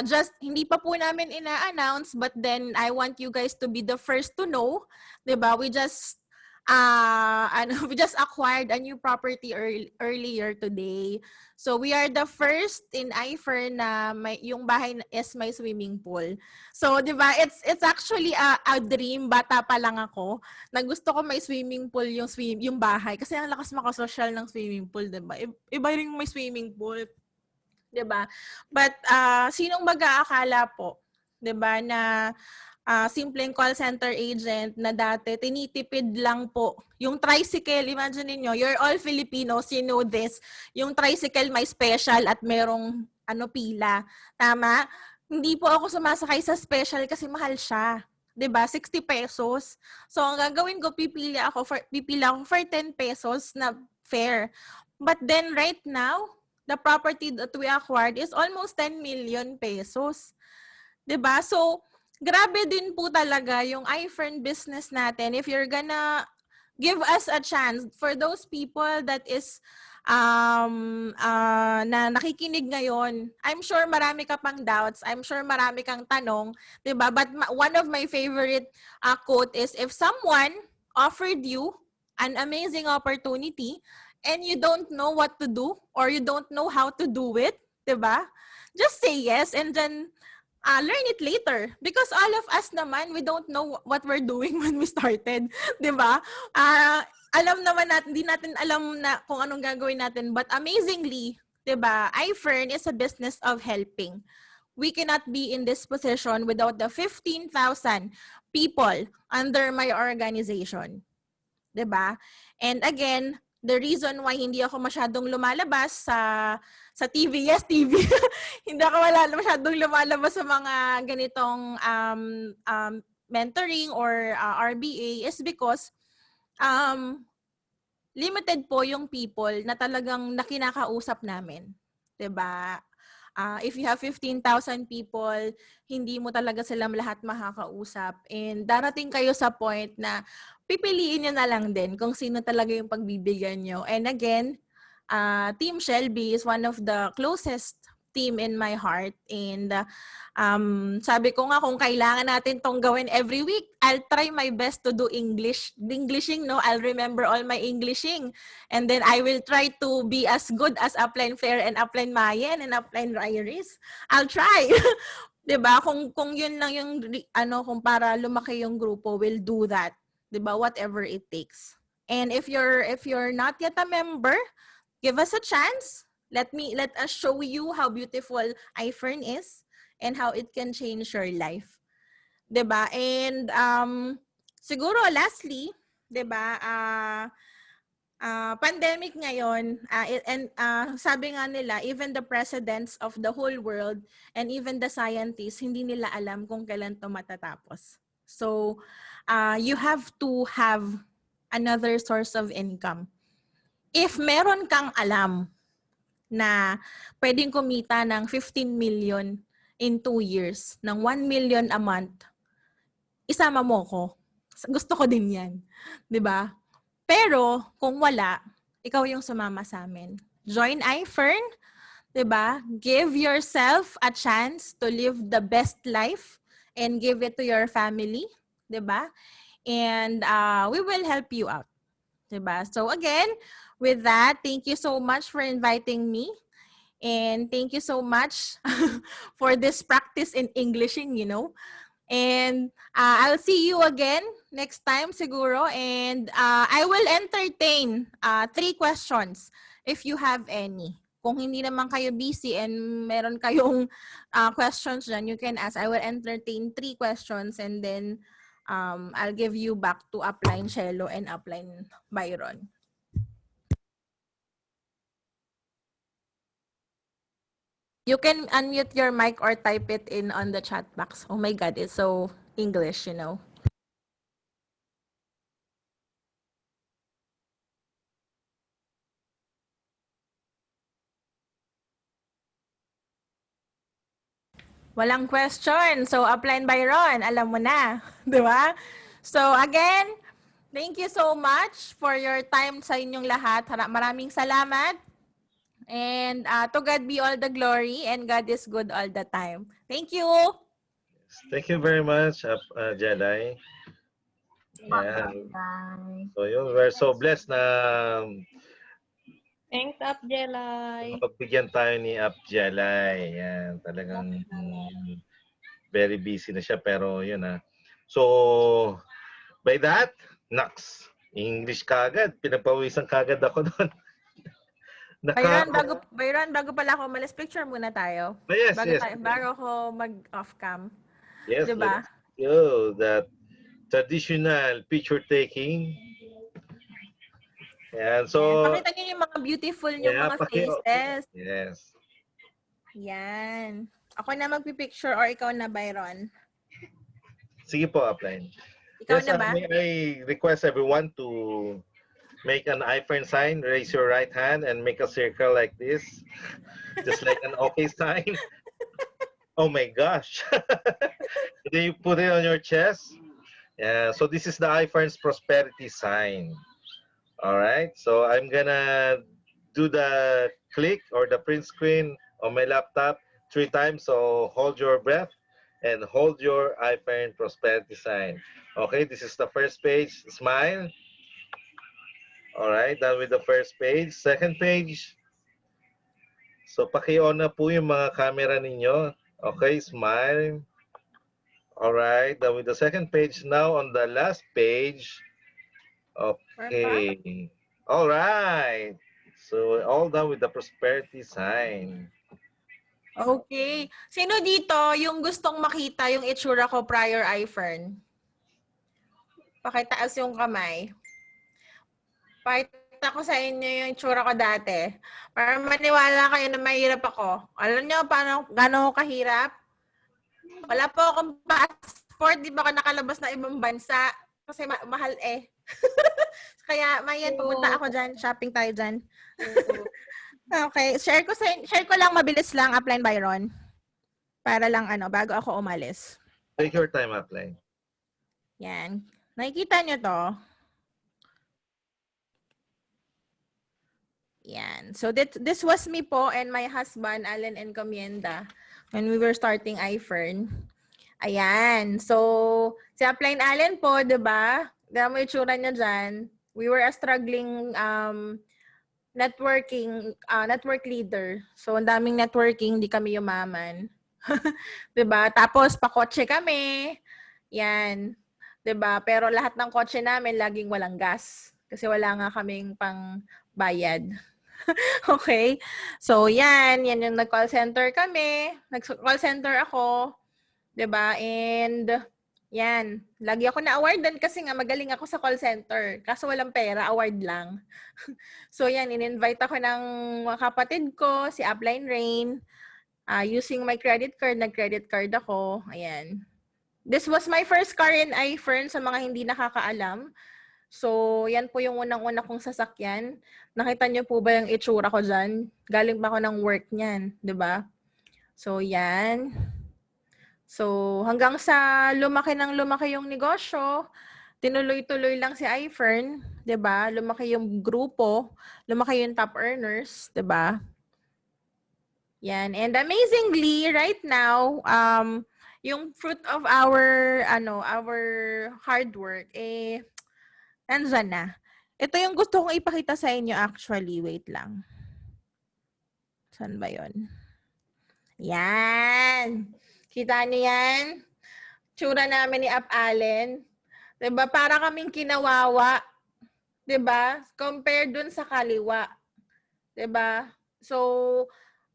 Just, hindi pa po namin ina-announce, but then I want you guys to be the first to know. Diba? We just acquired a new property earlier today. So we are the first in I-FERN na yung bahay is may swimming pool. So 'di ba, it's actually a dream, bata pa lang ako, na gusto ko may swimming pool yung bahay kasi ang lakas makasosyal ng swimming pool, 'di ba? Iba ring may swimming pool, 'di ba? But sinong mag-aakala po, 'di ba, na simpleng call center agent na dati, tinitipid lang po. Yung tricycle, imagine niyo, you're all Filipinos, you know this. Yung tricycle may special at merong pila. Tama? Hindi po ako sumasakay sa special kasi mahal siya. 'Di ba? 60 pesos. So, ang gagawin ko, pipila ako for 10 pesos na fare. But then, right now, the property that we acquired is almost 10 million pesos. 'Di ba? So, grabe din po talaga yung I-FERN business natin. If you're gonna give us a chance, for those people that is na nakikinig ngayon, I'm sure marami ka pang doubts. I'm sure marami kang tanong, 'di ba? But one of my favorite quote is, if someone offered you an amazing opportunity and you don't know what to do or you don't know how to do it, 'di ba? Just say yes and then learn it later. Because all of us naman, we don't know what we're doing when we started. 'Di ba? Alam naman natin, hindi natin alam na kung anong gagawin natin. But amazingly, 'di ba, I-FERN is a business of helping. We cannot be in this position without the 15,000 people under my organization. 'Di ba? And again, the reason why hindi ako masyadong lumalabas sa TV, yes, TV. Hindi ako masyadong lumalabas sa mga ganitong mentoring or RBA is because limited po yung people na talagang nakinakausap namin. 'Di ba? If you have 15,000 people, hindi mo talaga sila lahat makakausap. And darating kayo sa point na pipiliin nyo na lang din kung sino talaga yung pagbibigyan nyo. And again, Team ChelBy is one of the closest team in my heart. And sabi ko nga, kung kailangan natin tong gawin every week, I'll try my best to do Englishing, no? I'll remember all my Englishing. And then I will try to be as good as Upline Flair and Upline Mayen and Upline Iris. I'll try. 'Di ba? Kung yun lang yung kung para lumaki yung grupo, we'll do that. 'Di ba? Whatever it takes. And if you're not yet a member, give us a chance. Let us show you how beautiful I-FERN is and how it can change your life. 'Di ba? And siguro lastly, 'di ba? Pandemic ngayon, and sabi nga nila, even the presidents of the whole world and even the scientists, hindi nila alam kung kailan to matatapos. So, you have to have another source of income. If meron kang alam na pwedeng kumita ng 15 million in 2 years ng 1 million a month, isama mo ko. Gusto ko din yan. 'Di ba? Pero, kung wala, ikaw yung sumama sa amin. Join I-FERN, 'di ba? Give yourself a chance to live the best life and give it to your family, 'di ba? And we will help you out. 'Di ba? So again, with that, thank you so much for inviting me. And thank you so much for this practice in Englishing, you know. And I'll see you again next time siguro. And I will entertain 3 questions if you have any. Kung hindi naman kayo busy and meron kayong questions dyan, you can ask. I will entertain 3 questions and then I'll give you back to upline Shelo and upline Byron. You can unmute your mic or type it in on the chat box. Oh my God, it's so English, you know. Walang question. So, upline Byron, alam mo na. Di ba? So, again, thank you so much for your time sa inyong lahat. Maraming salamat. And to God be all the glory and God is good all the time. Thank you. Thank you very much, Jedi. Yeah. So yun, we're so blessed na Thanks, Up Jelay. mapagbigyan tayo ni Up Jelay. Yan, talagang very busy na siya pero yun na. So, by that, Naks, English kagad. Pinapawisan kagad ako doon. Byron, bago pala ako umalis, picture muna tayo. Yes, yes. Bago ako mag-off cam. Yes, diba? let's go. That traditional picture taking. Yan, so... Pakita niyo yung mga beautiful yung mga faces. Yes. Yan. Ako na magpipicture or ikaw na, Byron? Sige po, upline. Ikaw na ba? May I request everyone to make an I-FERN sign, raise your right hand and make a circle like this. Just like an okay sign. Oh my gosh. Then you put it on your chest. Yeah, so this is the I-FERN's prosperity sign. All right, so I'm gonna do the click or the print screen on my laptop 3 times. So hold your breath and hold your I-FERN prosperity sign. Okay, this is the first page. Smile. All right, done with the first page. Second page. So paki-on na po yung mga camera ninyo. Okay, smile. All right, done with the second page. Now on the last page. Okay. All right. So all done with the prosperity sign. Okay. Sino dito yung gustong makita yung itsura ko prior I-FERN? Pakitaas yung kamay. Pakita ko sa inyo yung itsura ko dati. Para maniwala kayo na mahirap ako. Alam niyo gaano kahirap? Wala po akong passport. Di ba ako nakalabas na ibang bansa? Kasi mahal eh. Kaya, Mayan, pumunta ako dyan. Shopping tayo dyan. Okay. Share ko lang, mabilis lang, upline Byron. Para lang, bago ako umalis. Take your time, upline. Yan. Nakikita nyo to? Yan. So, this was me po and my husband, Alan Encomienda, when we were starting I-FERN. Ayan. So, si upline Allen po, diba? Dahil mo yung tsura niya dyan. We were a struggling network leader. So, ang daming networking, hindi kami yumaman. Diba? Tapos, pakotse kami. Yan. Diba? Pero lahat ng kotse namin, laging walang gas. Kasi wala nga kaming pang bayad. Okay? So, yan yung nag-call center kami. Nag-call center ako. Diba? And, yan. Lagi ako na-awardan kasi nga magaling ako sa call center. Kaso walang pera, award lang. So, yan. In-invite ako ng mga kapatid ko, si Upline Rain. Using my credit card, nag-credit card ako. Ayan. This was my first car in I-FERN sa mga hindi nakakaalam. So, yan po yung unang-una kong sasakyan. Nakita niyo po ba yung itsura ko dyan? Galing pa ako ng work niyan, di ba? So, yan. So, hanggang sa lumaki ng lumaki yung negosyo, tinuloy-tuloy lang si I-FERN, 'di ba? Lumaki yung grupo, lumaki yung top earners, 'di ba? Yan. And amazingly, right now, yung fruit of our hard work nandyan na. Ito yung gusto kong ipakita sa inyo actually. Wait lang. Saan ba 'yon? Yan. Kita niyo yan? Tsura namin ni Ap Allen. 'Di ba? Para kaming kinawawa. 'Di ba? Compare dun sa kaliwa. 'Di ba? So,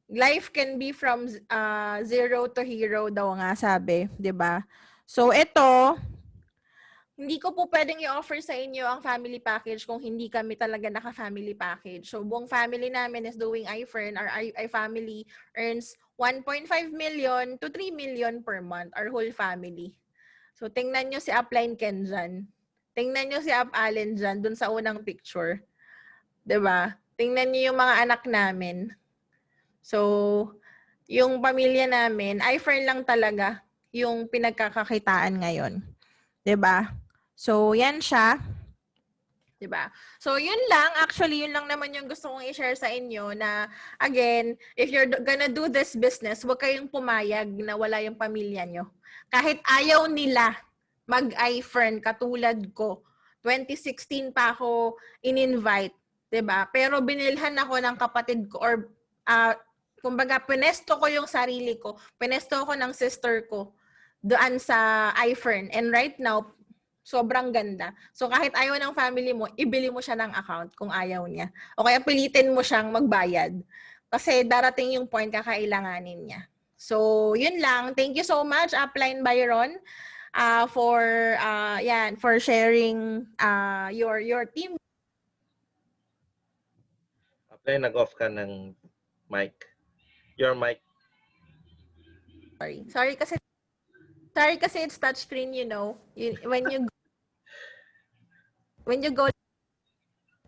life can be from zero to hero daw nga sabi, 'di ba? So, ito, hindi ko po pwedeng i-offer sa inyo ang family package kung hindi kami talaga naka-family package. So, buong family namin is doing I-FERN. Our family earns 1.5 million to 3 million per month, our whole family. So, tingnan nyo si Upline Ken dyan. Tingnan nyo si Up Allen dyan, dun sa unang picture. 'Di ba? Tingnan nyo yung mga anak namin. So, yung pamilya namin, I-FERN lang talaga yung pinagkakakitaan ngayon. 'Di ba? So, yan siya. 'Di ba? So, yun lang. Actually, yun lang naman yung gusto kong i-share sa inyo na, again, if you're gonna do this business, huwag kayong pumayag na wala yung pamilya nyo. Kahit ayaw nila mag-I-FERN katulad ko. 2016 pa ako in-invite. 'Di ba? Pero binilhan ako ng kapatid ko or kumbaga, pinesto ko yung sarili ko. Pinesto ko ng sister ko doon sa I-FERN. And right now, sobrang ganda. So kahit ayaw ng family mo, ibili mo siya ng account kung ayaw niya. O kaya pilitin mo siyang magbayad. Kasi darating yung point kakailanganin niya. So yun lang. Thank you so much, Upline Byron, for sharing your team. Upline, nag-off ka ng mic. Your mic. Sorry kasi it's touchscreen, you know. When you go,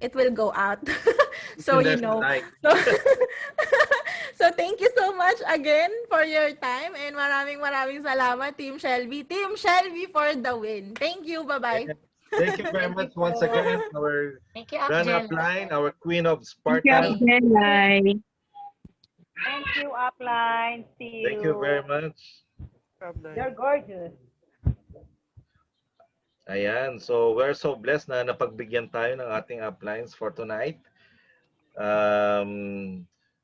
it will go out. So, you know. So, thank you so much again for your time and maraming salamat, Team ChelBy. Team ChelBy for the win. Thank you. Bye-bye. Thank you very much once again, our Thank you, run-up line, our queen of Thank Spartans. you, Upline. See you. Thank you very much. You're gorgeous. Ayan, so we're so blessed na napagbigyan tayo ng ating uplines for tonight.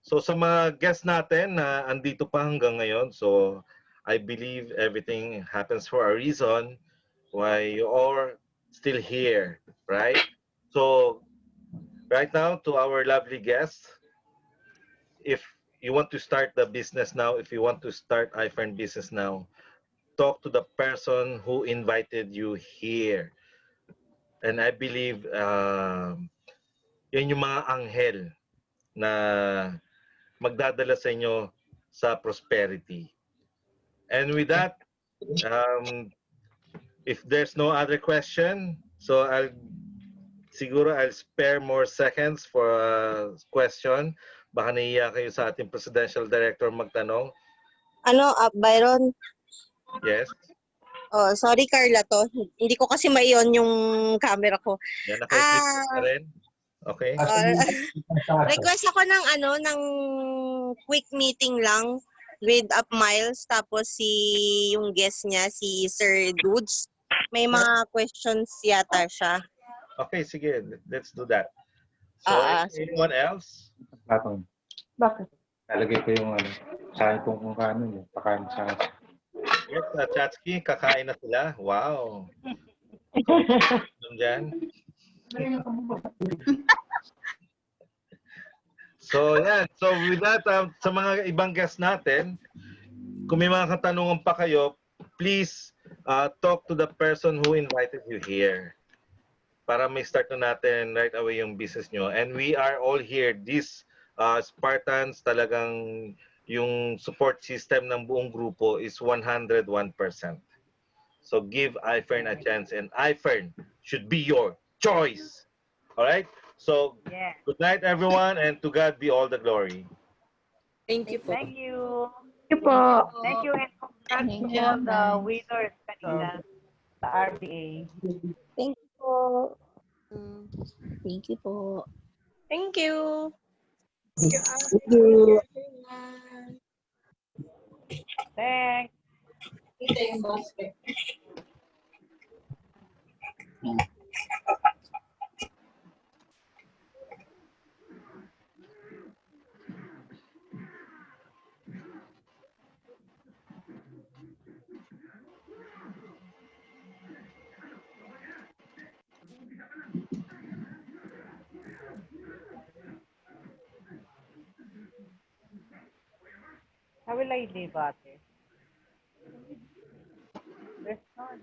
So sa mga guests natin na andito pa hanggang ngayon, so I believe everything happens for a reason why you are still here, right? So right now, to our lovely guests, if you want to start the business now, if you want to start I-FERN business now, talk to the person who invited you here. And I believe yan yung mga anghel na magdadala sa inyo sa prosperity. And with that, if there's no other question, so I'll spare more seconds for a question. Baka naiiya kayo sa ating Presidential Director magtanong. Byron? Yes? Oh, sorry Carla to. Hindi ko kasi maiyon yung camera ko. Yan, naka-click ka rin? Okay. Request ako ng quick meeting lang with Up Miles, tapos yung guest niya, si Sir Dudes. May mga questions yata siya. Okay, sige. Let's do that. So, anyone else? Bakit? Talagay ko yung saan kung kano pakain sa Yes, Chatsky, kakain na sila. Wow. Diyan. So, yan. So, with that, sa mga ibang guests natin, kung may mga katanungan pa kayo, please talk to the person who invited you here para may start na natin right away yung business nyo. And we are all here. These Spartans, talagang yung support system ng buong grupo is 101%. So give I-FERN a chance, and I-FERN should be your choice. All right? So good night, everyone, and to God be all the glory. Thank you po. Thank you. Thank you po. Thank you. Congrats to all the winners kanina sa RBA. Thank you po. Thank you po. Thank you. Thank you. Thanks. How will I leave, ate? There's no one.